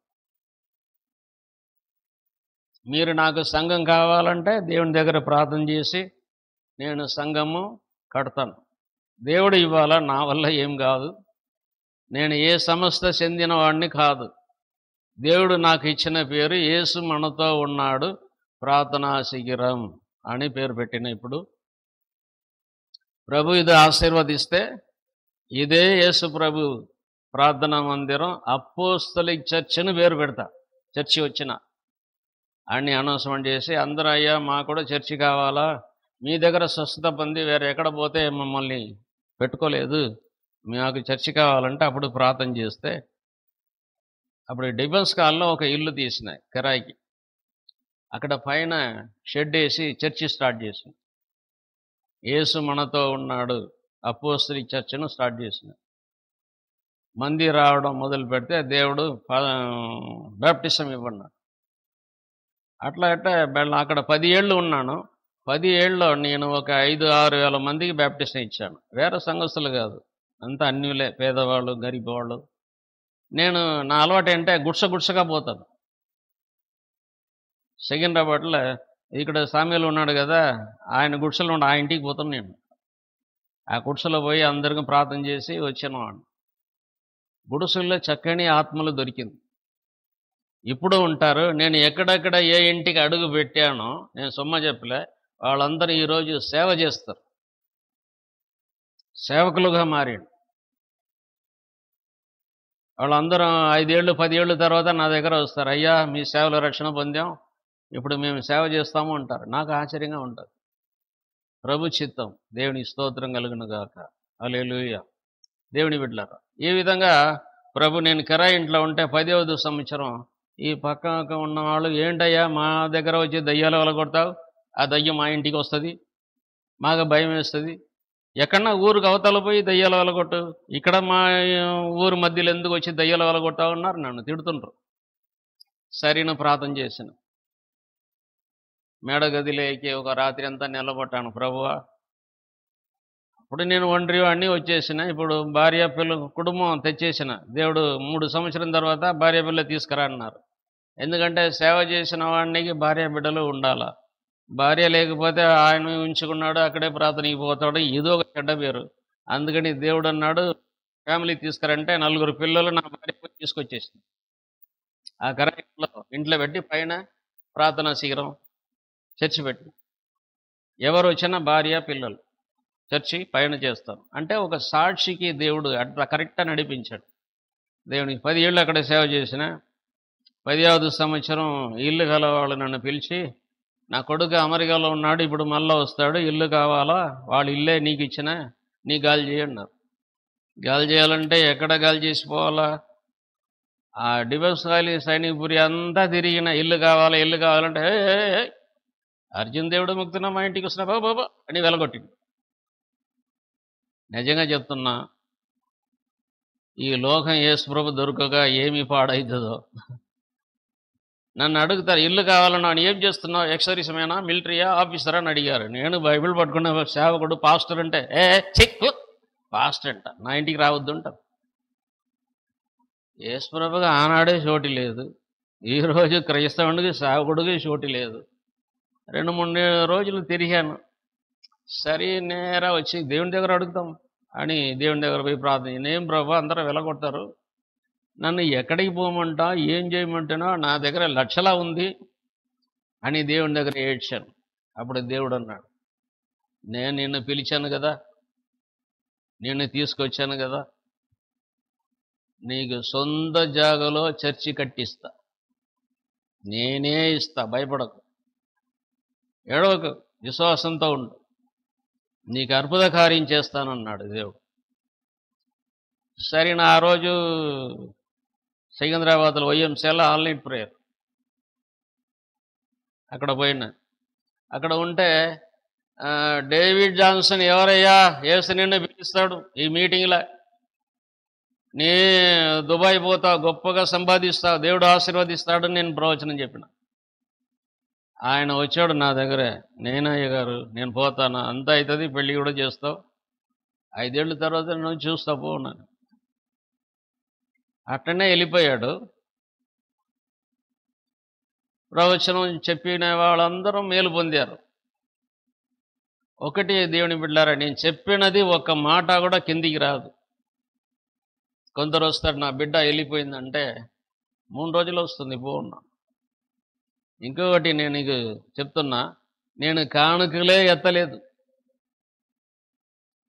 మీరు నాకు సంఘం కావాలంటే దేవుని దగ్గర ప్రార్థన చేసి నేను సంఘము కడతాను. దేవుడు ఇవ్వాలా, నా వల్ల ఏం కాదు. నేను ఏ సంస్థ చెందిన వాడిని కాదు. దేవుడు నాకు ఇచ్చిన పేరు యేసు మనతో ఉన్నాడు, ప్రార్థనా శిఖిరం అని పేరు పెట్టిన. ఇప్పుడు ప్రభు ఇది ఆశీర్వదిస్తే ఇదే యేసు ప్రభు ప్రార్థనా మందిరం అపోస్తలిక్ చర్చ్ అని పేరు పెడతా. చర్చి వచ్చిన అన్ని అనౌన్స్మెంట్ చేసి అందరూ, అయ్యా మాకు కూడా చర్చి కావాలా, మీ దగ్గర స్వస్థత పొంది వేరే ఎక్కడ పోతే మమ్మల్ని పెట్టుకోలేదు, మాకు చర్చి కావాలంటే అప్పుడు ప్రార్థన చేస్తే అప్పుడు డిఫెన్స్ కాల్లో ఒక ఇల్లు తీసినాయి కిరాయికి. అక్కడ పైన షెడ్ వేసి చర్చి స్టార్ట్ చేసింది. యేసు మనతో ఉన్నాడు అపోస్తలిక్ చర్చ్ను స్టార్ట్ చేసిన. మంది రావడం మొదలు పెడితే దేవుడు బాప్టిజం ఇవ్వన్నాడు. అట్లా అక్కడ 10 ఏళ్ళు ఉన్నాను. 10 ఏళ్ళలో నేను ఒక 5-6 వేల మందికి బాప్టిజం ఇచ్చాను. వేరే సంఘస్థులు కాదు, అంతా అన్యులే, పేదవాళ్ళు, గరీబ్ వాళ్ళు. నేను నా అలవాటు ఏంటంటే గుడ్సగా పోతాను. సికింద్రాబాద్లో ఇక్కడ సామ్యులు ఉన్నాడు కదా, ఆయన గుడిసెలో ఉండి ఆ ఇంటికి పోతాను నేను. ఆ గుడిసెలో పోయి అందరికీ ప్రార్థన చేసి వచ్చాను. గుడిసెల్లో చక్కని ఆత్మలు దొరికింది. ఇప్పుడు ఉంటారు. నేను ఎక్కడెక్కడ ఏ ఇంటికి అడుగు పెట్టానో, నేను సొమ్మ చెప్పలే, వాళ్ళందరూ ఈరోజు సేవ చేస్తారు, సేవకులుగా మారాడు. వాళ్ళందరూ 5 ఏళ్ళు 10 ఏళ్ళ తర్వాత నా దగ్గర వస్తారు, అయ్యా మీ సేవలో రక్షణ పొందాం, ఇప్పుడు మేము సేవ చేస్తాము అంటారు. నాకు ఆశ్చర్యంగా ఉంటుంది. ప్రభు చిత్తం, దేవుని స్తోత్రం కలుగును గాక. హల్లెలూయా. దేవుని బిడ్డలారా, ఈ విధంగా ప్రభు, నేను కిరాయి ఇంట్లో ఉంటే 10వ సంవత్సరం ఈ పక్కన ఉన్న వాళ్ళు, ఏంటయ్యా మా దగ్గర వచ్చి దయ్యాలు వలగొడతావు, ఆ దయ్యం మా ఇంటికి వస్తుంది, మాకు భయం వేస్తుంది, ఎక్కడన్నా ఊరికి అవతల పోయి దయ్యాలు వలగొట్టు, ఇక్కడ మా ఊరు మధ్యలో ఎందుకు వచ్చి దయ్యాలు వలగొట్టావు అన్నారు. నన్ను తిడుతుండ్రు. సరైన ప్రార్థన చేసిన. మేడగదిలోకి ఒక రాత్రి అంతా నిలబడ్డాను. ప్రభువా, ఇప్పుడు నేను ఒంటరి వాడిని వచ్చేసిన, ఇప్పుడు భార్య పిల్లలు కుటుంబం తెచ్చేసిన. దేవుడు 3 సంవత్సరం తర్వాత భార్య పిల్ల తీసుకురా అన్నారు. ఎందుకంటే సేవ చేసిన వాడికి భార్య బిడ్డలు ఉండాలా. భార్య లేకపోతే ఆయన ఉంచుకున్నాడు, అక్కడే ప్రార్థనకి పోతాడు, ఇదో ఒక చెడ్డ పేరు. అందుకని దేవుడు అన్నాడు, ఫ్యామిలీ తీసుకురంటే 4 పిల్లలు నా భార్య తీసుకొచ్చేసింది. ఆ కరెక్ట్లో ఇంట్లో పెట్టి పైన ప్రార్థనా శిఖరం చర్చి పెట్టి, ఎవరు వచ్చినా భార్య పిల్లలు చర్చి పైన చేస్తాను అంటే ఒక సాక్షికి దేవుడు అట్లా కరెక్ట్గా నడిపించాడు. దేవునికి 10 ఏళ్ళు అక్కడ సేవ చేసిన. 10వ సంవత్సరం ఇల్లు గల వాళ్ళు నన్ను పిలిచి, నా కొడుకు అమెరికాలో ఉన్నాడు, ఇప్పుడు మళ్ళీ వస్తాడు, ఇల్లు కావాలా, వాళ్ళ ఇల్లే నీకు ఇచ్చిన, నీ గాలి చేయన్నారు. గాలి చేయాలంటే ఎక్కడ గాలి చేసిపోవాలా, ఆ డివోర్స్ ఖాళీ సైనికపురి అంతా తిరిగిన, ఇల్లు కావాలంటే అర్జున్ దేవుడు ముక్తున్నా మా ఇంటికి వస్తున్నా బాబా అని వెలగొట్టింది. నిజంగా చెప్తున్నా, ఈ లోకం యేసు ప్రభు దొరకగా ఏమి పాడవుతుందో. నన్ను అడుగుతారు, ఇల్లు కావాలన్నా ఏం చేస్తున్నావు, ఎక్సర్వీస్మేనా, మిలిటరీయా, ఆఫీసరా అని అడిగారు. నేను బైబిల్ పట్టుకున్న సేవకుడు, పాస్టర్ అంటే పాస్టర్ అంట, నా ఇంటికి రావద్దు అంటారు. యేసు ప్రభుగా ఆనాడే చోటు లేదు, ఈరోజు క్రైస్తవుడికి సేవకుడికి చోటు లేదు. 2-3 రోజులు తిరిగాను. సరే నేరా వచ్చి దేవుని దగ్గర అడుగుతాం అని దేవుని దగ్గర పోయి ప్రార్థన, నేనేం ప్రభు అందరూ వెలగొడతారు, నన్ను ఎక్కడికి పోమంటా, ఏం చేయమంటానో, నా దగ్గర లక్షలా ఉంది అని దేవుని దగ్గర ఏడ్చాను. అప్పుడు దేవుడు అన్నాడు, నేను నిన్ను పిలిచాను కదా, నిన్ను తీసుకొచ్చాను కదా, నీకు సొంత జాగాలో చర్చి కట్టిస్తా, నేనే ఇస్తా, భయపడకు, ఏడవకు, విశ్వాసంతో ఉండు, నీకు అద్భుత కార్యం చేస్తానన్నాడు దేవుడు. సరే, ఆ రోజు సికింద్రాబాద్లో వైఎంసీలో ఆల్ నైట్ ప్రేయర్ అక్కడ పోయినా. అక్కడ ఉంటే డేవిడ్ జాన్సన్, ఎవరయ్యా, యేసు నిన్ను పిలుస్తాడు ఈ మీటింగ్లో, నీ దుబాయ్ పోతావు, గొప్పగా సంపాదిస్తావు, దేవుడు ఆశీర్వదిస్తాడు, నేను ప్రవచనం చెప్పిన. ఆయన వచ్చాడు నా దగ్గరే, నేనయ్య గారు నేను పోతాను, అంతా అవుతుంది, పెళ్ళి కూడా చేస్తావు, 5 ఏళ్ళ తర్వాత నువ్వు చూస్తా పోన్నాను. అట్టనే వెళ్ళిపోయాడు. ప్రవచనం చెప్పిన వాళ్ళందరూ మేలు పొందారు. ఒకటి దేవుని బిడ్డలారా, నేను చెప్పినది ఒక్క మాట కూడా కిందికి రాదు. కొందరు వస్తారు, నా బిడ్డ వెళ్ళిపోయిందంటే 3 రోజులు వస్తుంది పోన్నా, ఇంకొకటి నేను నీకు చెప్తున్నా, నేను కానుకలే ఎత్తలేదు.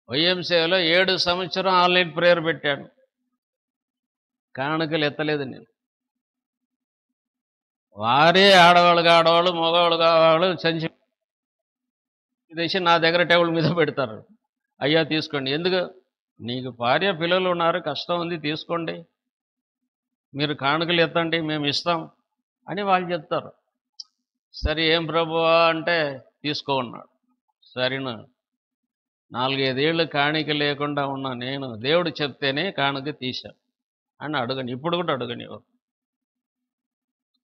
వైఎంసీలో 7 సంవత్సరం ఆన్లైన్ ప్రేయర్ పెట్టాను, కానుకలు ఎత్తలేదు నేను. వారే ఆడవాళ్ళు మగవాళ్ళు కావాలి సంచి తెచ్చి నా దగ్గర టేబుల్ మీద పెడతారు. అయ్యా తీసుకోండి. ఎందుకు? నీకు భార్య పిల్లలు ఉన్నారు, కష్టం ఉంది, తీసుకోండి, మీరు కానుకలు ఎత్తండి, మేము ఇస్తాం అని వాళ్ళు చెప్తారు. సరే ఏం ప్రభువా అంటే తీసుకో ఉన్నాడు. సరేనా, 4-5 ఏళ్ళు కాணிక లేకుండా ఉన్నా నేను దేవుడు చెప్తేనే కానుక తీశాను అని అడగని. ఇప్పుడు కూడా అడగని.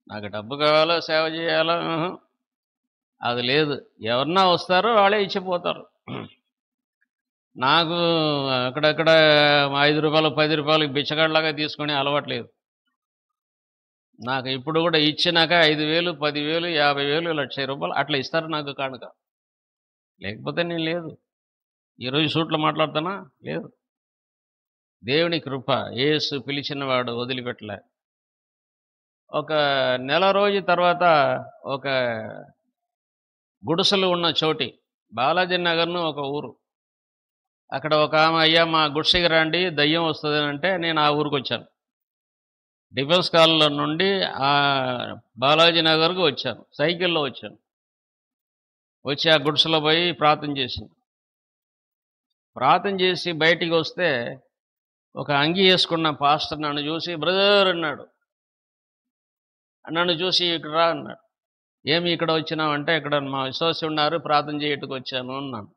నాకు డబ్బు కావాలా, సేవ చేయాలా, అది లేదు. ఎవరన్నా వస్తారో వాళ్ళే ఇచ్చిపోతారు. నాకు అక్కడక్కడ 5 రూపాయలు 10 రూపాయలకి బిచ్చగాళ్ళలాగా తీసుకునే అలవాట్లేదు. నాకు ఇప్పుడు కూడా ఇచ్చినాక 5,000 10,000 50,000 1,00,000 అట్లా ఇస్తారు నాకు కానుక. లేకపోతే నేను లేదు. ఈరోజు సూట్లో మాట్లాడుతానా? లేదు. దేవుని కృప. యేసు పిలిచినవాడు వదిలిపెట్టలే. ఒక నెల రోజు తర్వాత ఒక గుడిసెలు ఉన్న చోటి, బాలాజీ నగర్ను ఒక ఊరు, అక్కడ ఒక ఆమె, అయ్యా మా గుడిసెకి రండి దయ్యం వస్తుంది అంటే నేను ఆ ఊరికి వచ్చాను. డిఫెన్స్ కాలనీలో నుండి ఆ బాలాజీ నగర్కు వచ్చాను, సైకిల్లో వచ్చాను. వచ్చి ఆ గుడిసెలో పోయి ప్రార్థన చేసింది. ప్రార్థన చేసి బయటికి వస్తే ఒక అంగి వేసుకున్న పాస్టర్ నన్ను చూసి బ్రదర్ అన్నాడు. నన్ను చూసి ఇక్కడ రా అన్నాడు. ఏమి ఇక్కడ వచ్చినావంటే ఇక్కడ మా విశ్వాసి ఉన్నారు ప్రార్థన చేయట్టుకు వచ్చాను అన్నాను.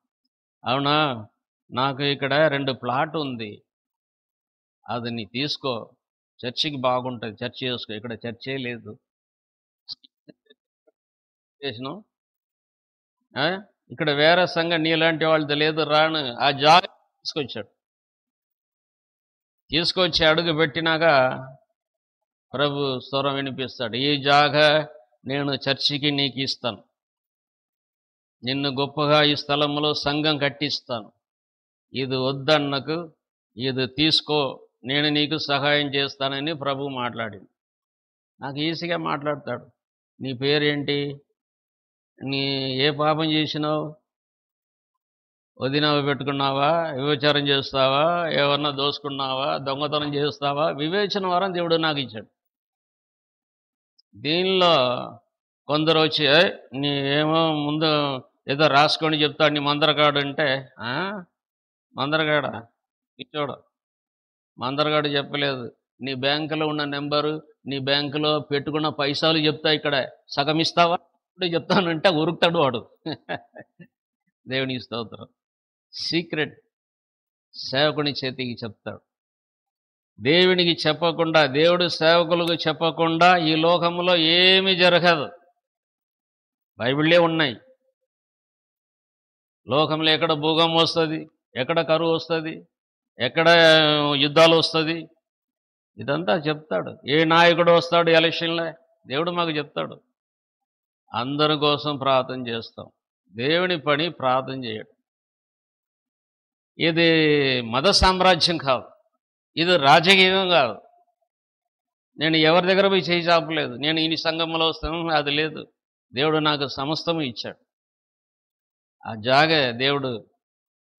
అవునా, నాకు ఇక్కడ 2 ప్లాట్ ఉంది, అది నీ తీసుకో, చర్చికి బాగుంటుంది, చర్చ్ చేసుకో. ఇక్కడ చర్చే లేదు. చేసినావు ఇక్కడ వేరే సంఘం నీలాంటి వాళ్ళది లేదు, రాను. ఆ జాగ తీసుకొచ్చి అడుగు పెట్టినాక ప్రభు స్వరం వినిపిస్తాడు, ఈ జాగ నేను చర్చికి నీకు ఇస్తాను, నిన్ను గొప్పగా ఈ స్థలంలో సంఘం కట్టిస్తాను, ఇది వద్దన్నకు ఇది తీసుకో, నేను నీకు సహాయం చేస్తానని ప్రభు మాట్లాడింది. నాకు ఈజీగా మాట్లాడతాడు. నీ పేరేంటి, నీ ఏ పాపం చేసినావు, వదినవ పెట్టుకున్నావా, వివేచనం చేస్తావా, ఏమన్నా దోసుకున్నావా, దొంగతనం చేస్తావా, వివేచన వరం దేవుడు నాకు ఇచ్చాడు. దీనిలో కొందరు వచ్చి నీ ఏమో ముందు ఏదో రాసుకొని చెప్తాడు నీ మందరగాడు అంటే, మందరగాడ ఇచ్చోడు, మందరగాడు చెప్పలేదు. నీ బ్యాంకులో ఉన్న నెంబరు, నీ బ్యాంకులో పెట్టుకున్న పైసలు చెప్తా, ఇక్కడ సగం ఇస్తావా చెప్తానంటే ఉరుకుతాడు వాడు. దేవుని స్తోత్రం. సీక్రెట్ సేవకుని చేతికి చెప్తాడు. దేవునికి చెప్పకుండా, దేవుడు సేవకులకు చెప్పకుండా ఈ లోకంలో ఏమీ జరగదు. బైబిళ్ళే ఉన్నాయి. లోకంలో ఎక్కడ భూకంపం వస్తుంది, ఎక్కడ కరువు వస్తుంది, ఎక్కడ యుద్ధాలు వస్తుంది, ఇదంతా చెప్తాడు. ఏ నాయకుడు వస్తాడు ఎలక్షన్లో, దేవుడు మాకు చెప్తాడు. అందరి కోసం ప్రార్థన చేస్తాం. దేవుని పని ప్రార్థన చేయడం. ఇది మత సామ్రాజ్యం కాదు, ఇది రాజకీయం కాదు. నేను ఎవరి దగ్గర పోయి చేయి చాపలేదు, నేను ఈ సంఘంలో వస్తాను అది లేదు. దేవుడు నాకు సమస్తము ఇచ్చాడు. ఆ జాగ దేవుడు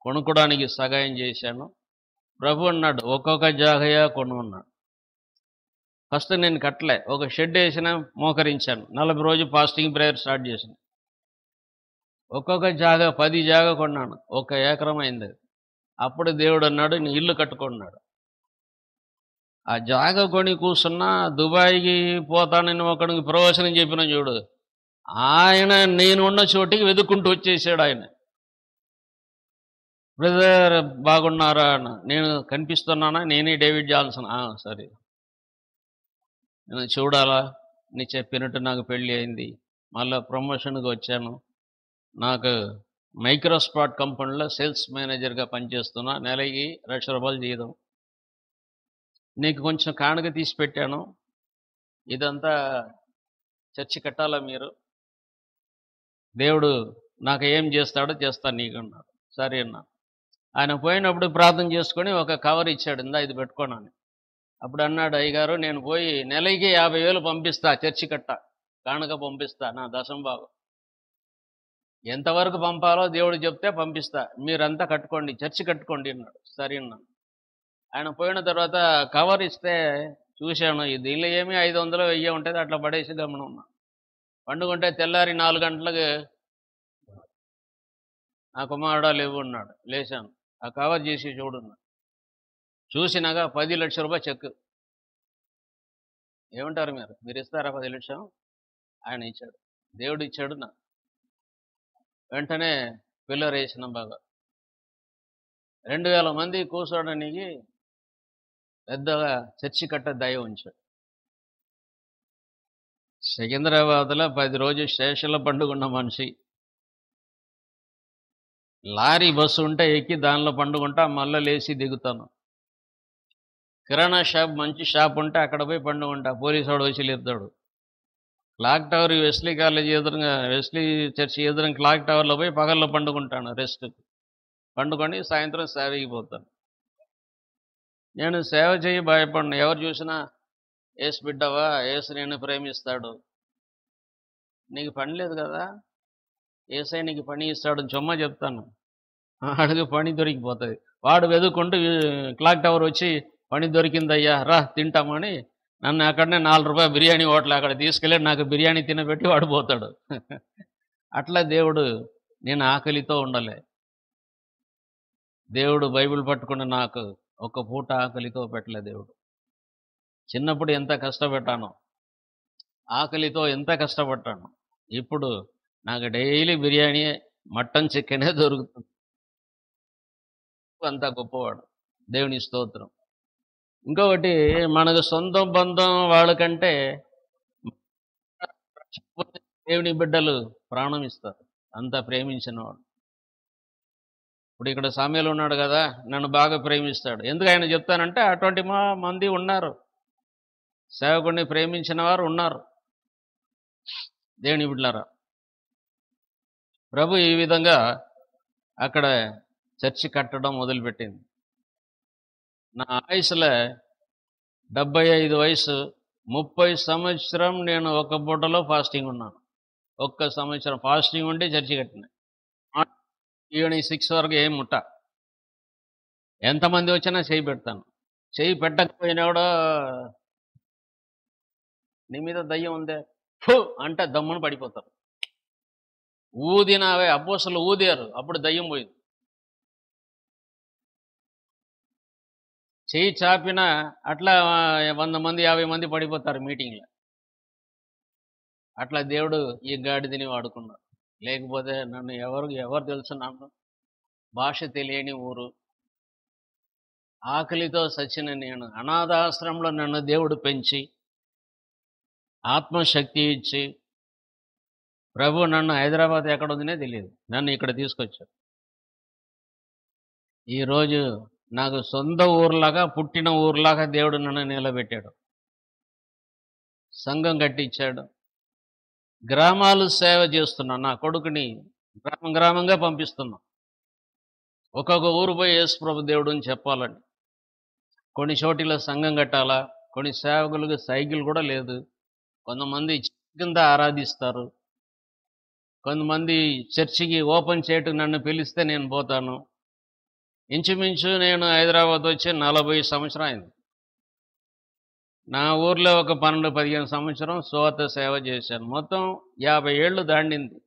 కొనుక్కోడానికి సహాయం చేశాను. ప్రభు అన్నాడు ఒక్కొక్క జాగయా కొను అన్నాడు. ఫస్ట్ నేను కట్టలే, ఒక షెడ్ వేసిన, మోకరించాను. 40 రోజు ఫాస్టింగ్ ప్రేయర్ స్టార్ట్ చేశాను. ఒక్కొక్క జాగ 10 జాగ కొన్నాను, 1 ఎకరం అయింది. అప్పుడు దేవుడు అన్నాడు నీ ఇల్లు కట్టుకున్నాడు. ఆ జాగ కొని కూర్చున్నా, దుబాయ్కి పోతానని ఒకడికి ప్రవచనం చెప్పిన చూడు, ఆయన నేనున్న చోటికి వెతుక్కుంటూ వచ్చేసాడు. ఆయన బ్రదర్ బాగున్నారా అన్న, నేను కనిపిస్తున్నానా, నేనే డేవిడ్ జాన్సన్. సరే, నేను చూడాలా, నీ చెప్పినట్టు నాకు పెళ్ళి అయింది, మళ్ళీ ప్రమోషన్కి వచ్చాను, నాకు మైక్రోస్పాట్ కంపెనీలో సేల్స్ మేనేజర్గా పనిచేస్తున్నా, నెలకి 1,00,000 రూపాయలు జీతం, నీకు కొంచెం కానుక తీసి పెట్టాను, ఇదంతా చర్చి కట్టాలా మీరు, దేవుడు నాకు ఏం చేస్తాడో చేస్తాను నీకు అన్నాడు. సరే అన్నా. ఆయన పోయినప్పుడు ప్రార్థన చేసుకొని ఒక కవర్ ఇచ్చాడు, ఇందా ఇది పెట్టుకోనని. అప్పుడు అన్నాడు, అయ్యగారు నేను పోయి నెలకి 50,000 పంపిస్తా చర్చి కట్ట, కానుక పంపిస్తా, నా దశంభాగం ఎంతవరకు పంపాలో దేవుడు చెప్తే పంపిస్తా, మీరంతా కట్టుకోండి, చర్చి కట్టుకోండి అన్నాడు. సరే అన్నాను. ఆయన పోయిన తర్వాత కవర్ ఇస్తే చూశాను, దీనిలో ఏమీ 500 1000 ఉంటుంది, అట్లా పడేసి గమనం ఉన్నా. పండుకుంటే తెల్లారి 4 గంటలకు నా కుమారుడా లేవు అన్నాడు. లేచాను, ఆ కవర్ చేసి చూడున్నా. చూసినాక 10 లక్షల రూపాయలు చెక్. ఏమంటారు మీరు ఇస్తారా 10 లక్షలు? ఆయన ఇచ్చాడు, దేవుడు ఇచ్చాడు. నా వెంటనే పిల్లర్ వేసినాం బాగా. 2000 మంది కూర్చోడానికి పెద్దగా చర్చి కట్ట దయ ఉంచాడు. సికింద్రాబాద్లో 10 రోజులు స్టేషన్లో పండుకున్న మనిషి, లారీ బస్సు ఉంటే ఎక్కి దానిలో పండుకుంటా, మళ్ళీ లేచి దిగుతాను. కిరాణా షాప్ మంచి షాప్ ఉంటే అక్కడ పోయి పండుకుంటా, పోలీసు వాడు వచ్చి లేపుతాడు. క్లాక్ టవర్ వెస్లీ కాలేజ్ ఎదురుగా, వెస్లీ చర్చి ఎదురుగా క్లాక్ టవర్లో పోయి పగల్లో పండుకుంటాను, రెస్ట్ పండుకొని సాయంత్రం సేవకి పోతాను. నేను సేవ చేయి భయపడను. ఎవరు చూసినా ఏసు బిడ్డవా, ఏసు నేను ప్రేమిస్తాడు, నీకు పని లేదు కదా, ఏసై నీకు పని ఇస్తాడు చొమ్మ చెప్తాను. అడుగు పని దొరికిపోతుంది. వాడు వెతుక్కుంటూ క్లాక్ టవర్ వచ్చి పని దొరికిందయ్యా రా తింటామని నన్ను అక్కడనే 4 రూపాయలు బిర్యానీ హోటల్ అక్కడ తీసుకెళ్ళి నాకు బిర్యానీ తినబెట్టి వాడు పోతాడు. అట్లా దేవుడు, నేను ఆకలితో ఉండలే. దేవుడు బైబిల్ పట్టుకుని నాకు ఒక పూట ఆకలితో పెట్టలే దేవుడు. చిన్నప్పుడు ఎంత కష్టపెట్టానో, ఆకలితో ఎంత కష్టపడ్డాను. ఇప్పుడు నాకు డైలీ బిర్యానీ, మటన్, చికెనే దొరుకుతుంది. అంత గొప్పవాడు, దేవుని స్తోత్రం. ఇంకొకటి, మనకు సొంతం బంధం వాళ్ళకంటే దేవుని బిడ్డలు ప్రాణం ఇస్తారు, అంత ప్రేమించిన వాడు. ఇప్పుడు ఇక్కడ సామ్యాలు ఉన్నాడు కదా, నన్ను బాగా ప్రేమిస్తాడు. ఎందుకు ఆయన చెప్తానంటే అటువంటి మంది ఉన్నారు, సేవకుడిని ప్రేమించిన వారు ఉన్నారు. దేవుని బిడ్డలారా, ప్రభు ఈ విధంగా అక్కడ చర్చి కట్టడం మొదలుపెట్టింది. నా ఆయుసులో 75 వయసు, 30 సంవత్సరం నేను ఒక పూటలో ఫాస్టింగ్ ఉన్నాను. ఒక్క సంవత్సరం ఫాస్టింగ్ ఉండి చర్చి కట్టిన. ఈవినింగ్ 6 వరకు ఏం ముట్ట. ఎంతమంది వచ్చినా చేయి పెడతాను. చేయి పెట్టకపోయినా కూడా నీ మీద దయ్యం ఉందే ఫు అంటే దమ్మును పడిపోతారు. ఊదినవే అపోస్తలు ఊదారు, అప్పుడు దయ్యం పోయింది. చేయి చాపిన అట్లా 100 మంది 50 మంది పడిపోతారు మీటింగ్లో. అట్లా దేవుడు ఈ గాడిదని వాడుకున్నాడు. లేకపోతే నన్ను ఎవరు తెలుసు, నాకు భాష తెలియని ఊరు, ఆకలితో సచిన నేను, అనాథాశ్రమంలో నన్ను దేవుడు పెంచి ఆత్మశక్తి ఇచ్చి, ప్రభు నన్ను హైదరాబాద్ ఎక్కడ ఉందనే తెలియదు, నన్ను ఇక్కడ తీసుకొచ్చాడు. ఈరోజు నాకు సొంత ఊర్లాగా, పుట్టిన ఊర్లాగా దేవుడు నన్ను నిలబెట్టాడు. సంఘం కట్టించాడు. గ్రామాలు సేవ చేస్తున్నా, నా కొడుకుని గ్రామంగా పంపిస్తున్నా. ఒక్కొక్క ఊరు పోయి యేసు ప్రభు దేవుడు అని చెప్పాలని. కొన్ని చోట్ల సంఘం కట్టాలా, కొన్ని సేవకులకు సైకిల్ కూడా లేదు, కొంతమంది కింద ఆరాధిస్తారు, కొంతమంది చర్చికి ఓపెన్ చేయటం నన్ను పిలిస్తే నేను పోతాను. ఇంచుమించు నేను హైదరాబాద్ వచ్చి 40 సంవత్సరం అయింది. నా ఊర్లో ఒక 12-15 సంవత్సరం సువార్త సేవ చేశాను. మొత్తం 50 ఏళ్ళు దాండింది.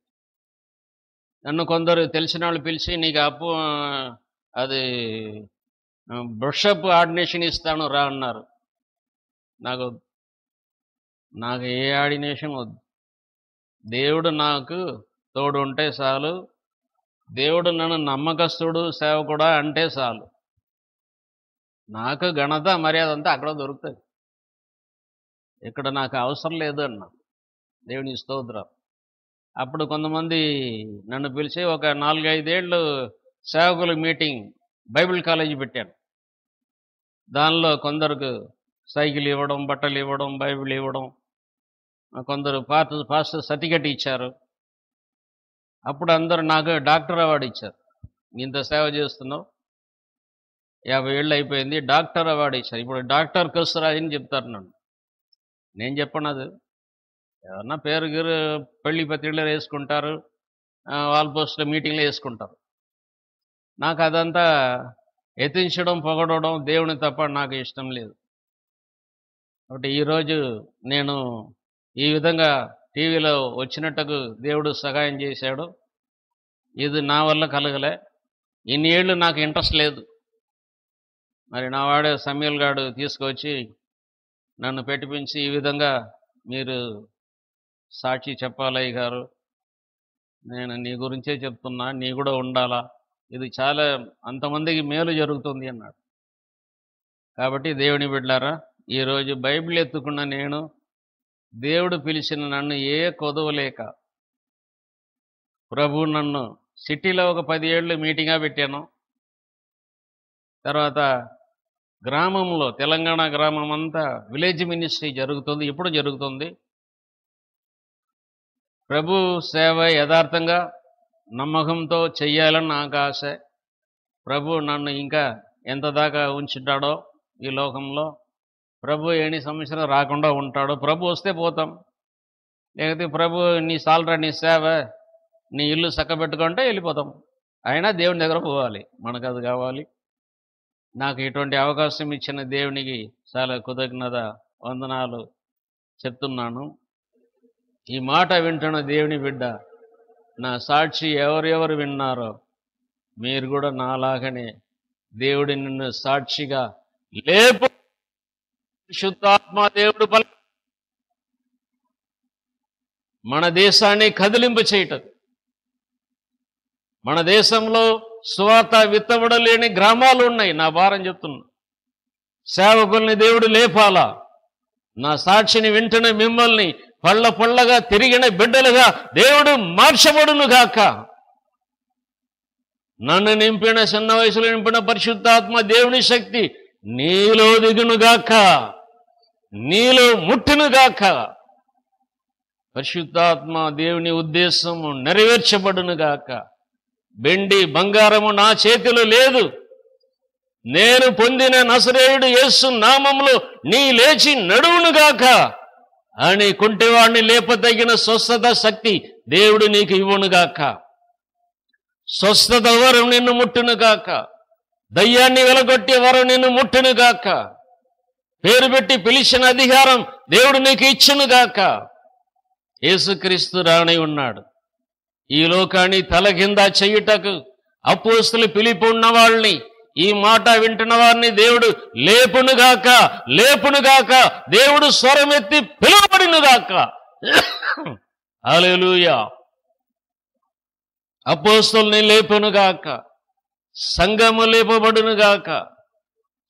నన్ను కొందరు తెలిసిన వాళ్ళు పిలిచి, నీకు అది బిషప్ ఆర్డినేషన్ ఇస్తాను రా అన్నారు. నాకు ఏ ఆర్డినేషన్ వద్దు, దేవుడు నాకు తోడు ఉంటే చాలు, దేవుడు నన్ను నమ్మకస్తుడు సేవకుడా అంటే చాలు, నాకు ఘనత మర్యాద అంతా అక్కడ దొరుకుతుంది, ఇక్కడ నాకు అవసరం లేదు అన్నా. దేవుని స్తోత్రం. అప్పుడు కొంతమంది నన్ను పిలిచి ఒక 4-5 ఏళ్ళు సేవకుల మీటింగ్ బైబిల్ కాలేజీ పెట్టాను. దానిలో కొందరికి సైకిల్ ఇవ్వడం, బట్టలు ఇవ్వడం, బైబిల్ ఇవ్వడం, కొందరు పాస్టర్ సర్టిఫికెట్ ఇచ్చారు. అప్పుడు అందరూ నాకు డాక్టర్ అవార్డు ఇచ్చారు. ఇంత సేవ చేస్తున్నావు, 50 ఏళ్ళు అయిపోయింది, డాక్టర్ అవార్డు ఇచ్చారు. ఇప్పుడు డాక్టర్ కసురాజ్ అని చెప్తారు నన్ను. నేను చెప్పను అది, ఎవరన్నా పేరు గిరు పెళ్లి పత్రికలు వేసుకుంటారు, వాల్ పోస్ట్లో మీటింగ్లు వేసుకుంటారు. నాకు అదంతా ఎత్తించడం, పొగడడం దేవుని తప్ప నాకు ఇష్టం లేదు. కాబట్టి ఈరోజు నేను ఈ విధంగా టీవీలో వచ్చినట్టుకు దేవుడు సహాయం చేశాడు. ఇది నా వల్ల కలగలే. ఇన్ని ఏళ్ళు నాకు ఇంట్రెస్ట్ లేదు. మరి నా వాడే సమీల్ గాడు తీసుకొచ్చి నన్ను పెట్టిపించి, ఈ విధంగా మీరు సాక్షి చెప్పాలయ్య గారు, నేను నీ గురించే చెప్తున్నా, నీ కూడా ఉండాలా, ఇది చాలా అంతమందికి మేలు జరుగుతుంది అన్నాడు. కాబట్టి దేవుని బిడ్డలారా, ఈరోజు బైబిల్ ఎత్తుకున్న నేను, దేవుడు పిలిచిన నన్ను ఏ కొదవలేక, ప్రభు నన్ను సిటీలో ఒక 10 ఏళ్ళు మీటింగ్గా పెట్టాను. తర్వాత గ్రామంలో, తెలంగాణ గ్రామం అంతా విలేజ్ మినిస్ట్రీ జరుగుతుంది, ఇప్పుడు జరుగుతుంది. ప్రభు సేవ యథార్థంగా నమ్మకంతో చెయ్యాలని నాకు ఆశ. ప్రభు నన్ను ఇంకా ఎంత దాకా ఉంచుతాడో ఈ లోకంలో, ప్రభు ఎన్ని సంవత్సరాలు రాకుండా ఉంటాడో, ప్రభు వస్తే పోతాం, లేకపోతే ప్రభు నీ సాలరా, నీ సేవ, నీ ఇల్లు చక్కబెట్టుకుంటే వెళ్ళిపోతాం. అయినా దేవుని దగ్గర పోవాలి, మనకు అది కావాలి. నాకు ఇటువంటి అవకాశం ఇచ్చిన దేవునికి చాలా కృతజ్ఞత వందనాలు చెప్తున్నాను. ఈ మాట వింటున్న దేవుని బిడ్డ, నా సాక్షి ఎవరెవరు విన్నారో మీరు కూడా నాలాగనే దేవుడి నిన్ను సాక్షిగా లేపు. శుద్ధాత్మ దేవుడు మన దేశాన్ని కదిలింపు చేయటం, మన దేశంలో సువార్త విత్తబడలేని గ్రామాలు ఉన్నాయి. నా భారం చెప్తున్నా, సేవకుల్ని దేవుడు లేపాలా. నా సాక్షిని వింటున్న మిమ్మల్ని పళ్ళ పళ్ళగా తిరిగిన బిడ్డలుగా దేవుడు మార్చబడును గాక. నన్ను నింపిన, చిన్న వయసులో నింపిన పరిశుద్ధాత్మ దేవుని శక్తి నీలో దిగునుగాక, నీలో ముట్టునుగాక. పరిశుద్ధాత్మ దేవుని ఉద్దేశము నెరవేర్చబడునుగాక. వెండి బంగారము నా చేతిలో లేదు, నేను పొందిన నజరేయుడు యేసు నామములో నీ లేచి నడువునుగాక అని కుంటివాడిని లేపదగిన స్వస్థత శక్తి దేవుడు నీకు ఇవ్వనుగాక. స్వస్థత వరం నిన్ను ముట్టునుగాక. దయ్యాన్ని వెలగొట్టే వరం నిన్ను ముట్టునుగాక. పేరు పెట్టి పిలిచిన అధికారం దేవుడు నీకు ఇచ్చునుగాక. యేసుక్రీస్తు రాని ఉన్నాడు. ఈ లోకాన్ని తల కింద చెయ్యుటకు అపోస్తలు పిలిపి ఉన్న వాళ్ళని, ఈ మాట వింటున్న వారిని దేవుడు లేపునుగాక, లేపునుగాక. దేవుడు స్వరమెత్తి పిలువబడినుగాక. హల్లెలూయా. అపోస్తలుని లేపునుగాక, సంఘము లేపబడునుగాక.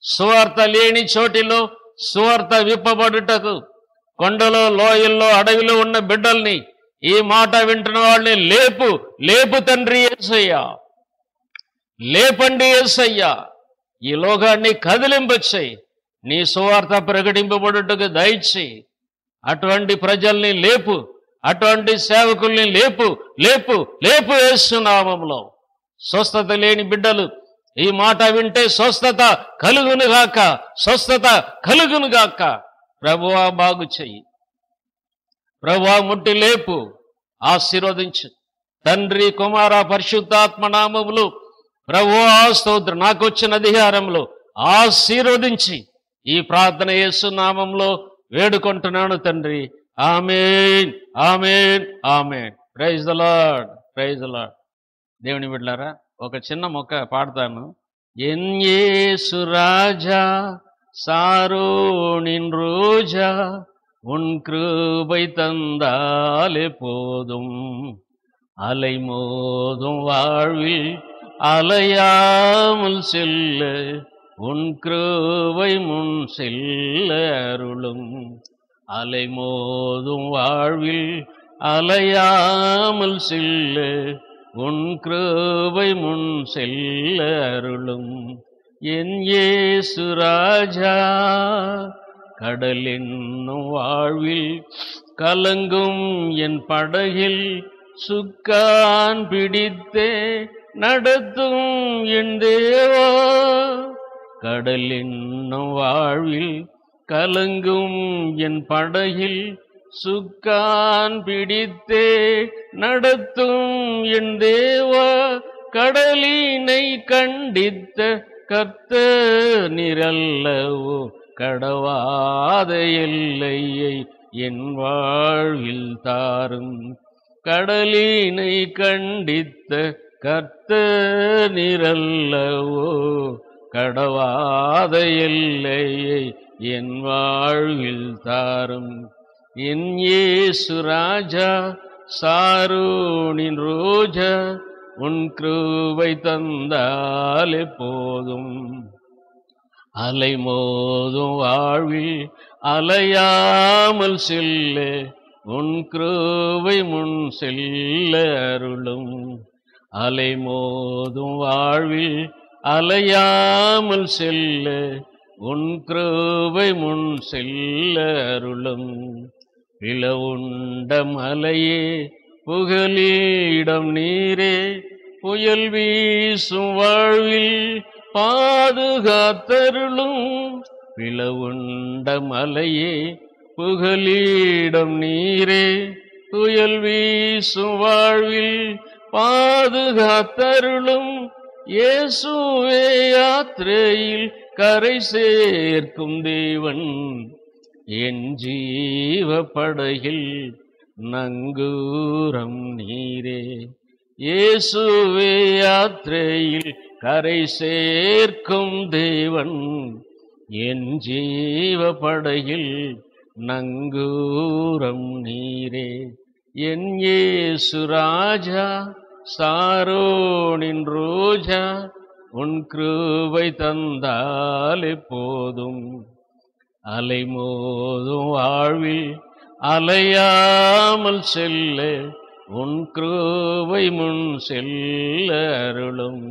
సువార్త లేని చోటిలో సువార్త విప్పబడుటకు, కొండలో, లోయల్లో, అడవిలో ఉన్న బిడ్డల్ని, ఈ మాట వింటున్న వాళ్ళని లేపు, లేపు తండ్రి యేసయ్యా, లేపండి యేసయ్యా. ఈ లోకాన్ని కదిలింపచేయి, నీ సువార్త ప్రకటింపబడుటకు దయచేయి. అటువంటి ప్రజల్ని లేపు, అటువంటి సేవకుల్ని లేపు, లేపు, లేపు యేసు నామములో. స్వస్థత లేని బిడ్డలు ఈ మాట వింటే స్వస్థత కలుగునుగాక, స్వస్థత కలుగునుగాక. ప్రభువా బాగు చెయ్యి, ప్రభువా ముట్టి లేపు, ఆశీర్వదించు. తండ్రి, కుమార, పరిశుద్ధాత్మ నామములు ప్రభువా స్తోత్రం. నాకు వచ్చిన అధికారంలో ఆశీర్వదించి ఈ ప్రార్థన యేసు నామంలో వేడుకుంటున్నాను తండ్రి. ఆమేన్, ఆమేన్, ఆమేన్. Praise the lord, praise the lord. దేవుని బిడ్డలారా, ఒక చిన్న మొక్క పాడతాను. ఎన్ యేసు రాజా சாரோனின் ரோஜா உன் கிருபை தந்தாலே போதும், அலைமோதும் வாழ்வில் அலையாமல் செல்ல உன் கிருபை முன் செல்ல அருளும். அலைமோதும் வாழ்வில் அலையாமல் செல்ல உன் கிருபை முன் செல்ல அருளும். என் இயேசு ராஜா கடல் என்னும் வாழ்வில் கலங்கும் என் படகில் சுக்கான் பிடித்தே நடத்தும் என் தேவா. கடல் என்னும் வாழ்வில் கலங்கும் என் படகில் சுக்கான் பிடித்தே நடத்தும் என் தேவா, கடலினை கண்டித்த கர்த்தர் நீரல்லவோ, கடவாத எல்லையை என் வாழ்வில் தாரும். கடலினை கண்டித்த கர்த்தர் நீரல்லவோ, கடவாத எல்லையை என் வாழ்வில் தாரும். என் இயேசு ராஜா, சாரோனின் ரோஜா, உன் கிருபை தந்தாலே போதும். அலை மோதும் வாழ்வில் அலையாமல் செல்ல உன் கிருபை முன் செல்ல அருளும். அலை மோதும் வாழ்வில் அலையாமல் செல்ல உன் கிருபை முன் செல்ல அருளும். பிளவுண்ட மலையே புகலிடம் நீரே, புயல் வீசும் வாழ்வில் பாதுகாத்தருளும். பிளவுண்ட மலையே புகலிடம் நீரே, புயல் வீசும் வாழ்வில் பாதுகாத்தருளும். இயேசுவே யாத்திரையில் கரை சேர்க்கும் தேவன், என் ஜீவ படகில் நங்கூரம் நீரே. இயேசுவே யாத்திரையில் கரை சேர்க்கும் தேவன், என் ஜீவ படகில் நங்கூரம் நீரே. என் இயேசு ராஜா, சாரோனின் ரோஜா, உன் கிருபை தந்தாலே போதும். அலை மோதும் வாழ்வில் அலையாமல் செல்ல உன் கிருபை முன் செல்ல அருளும்.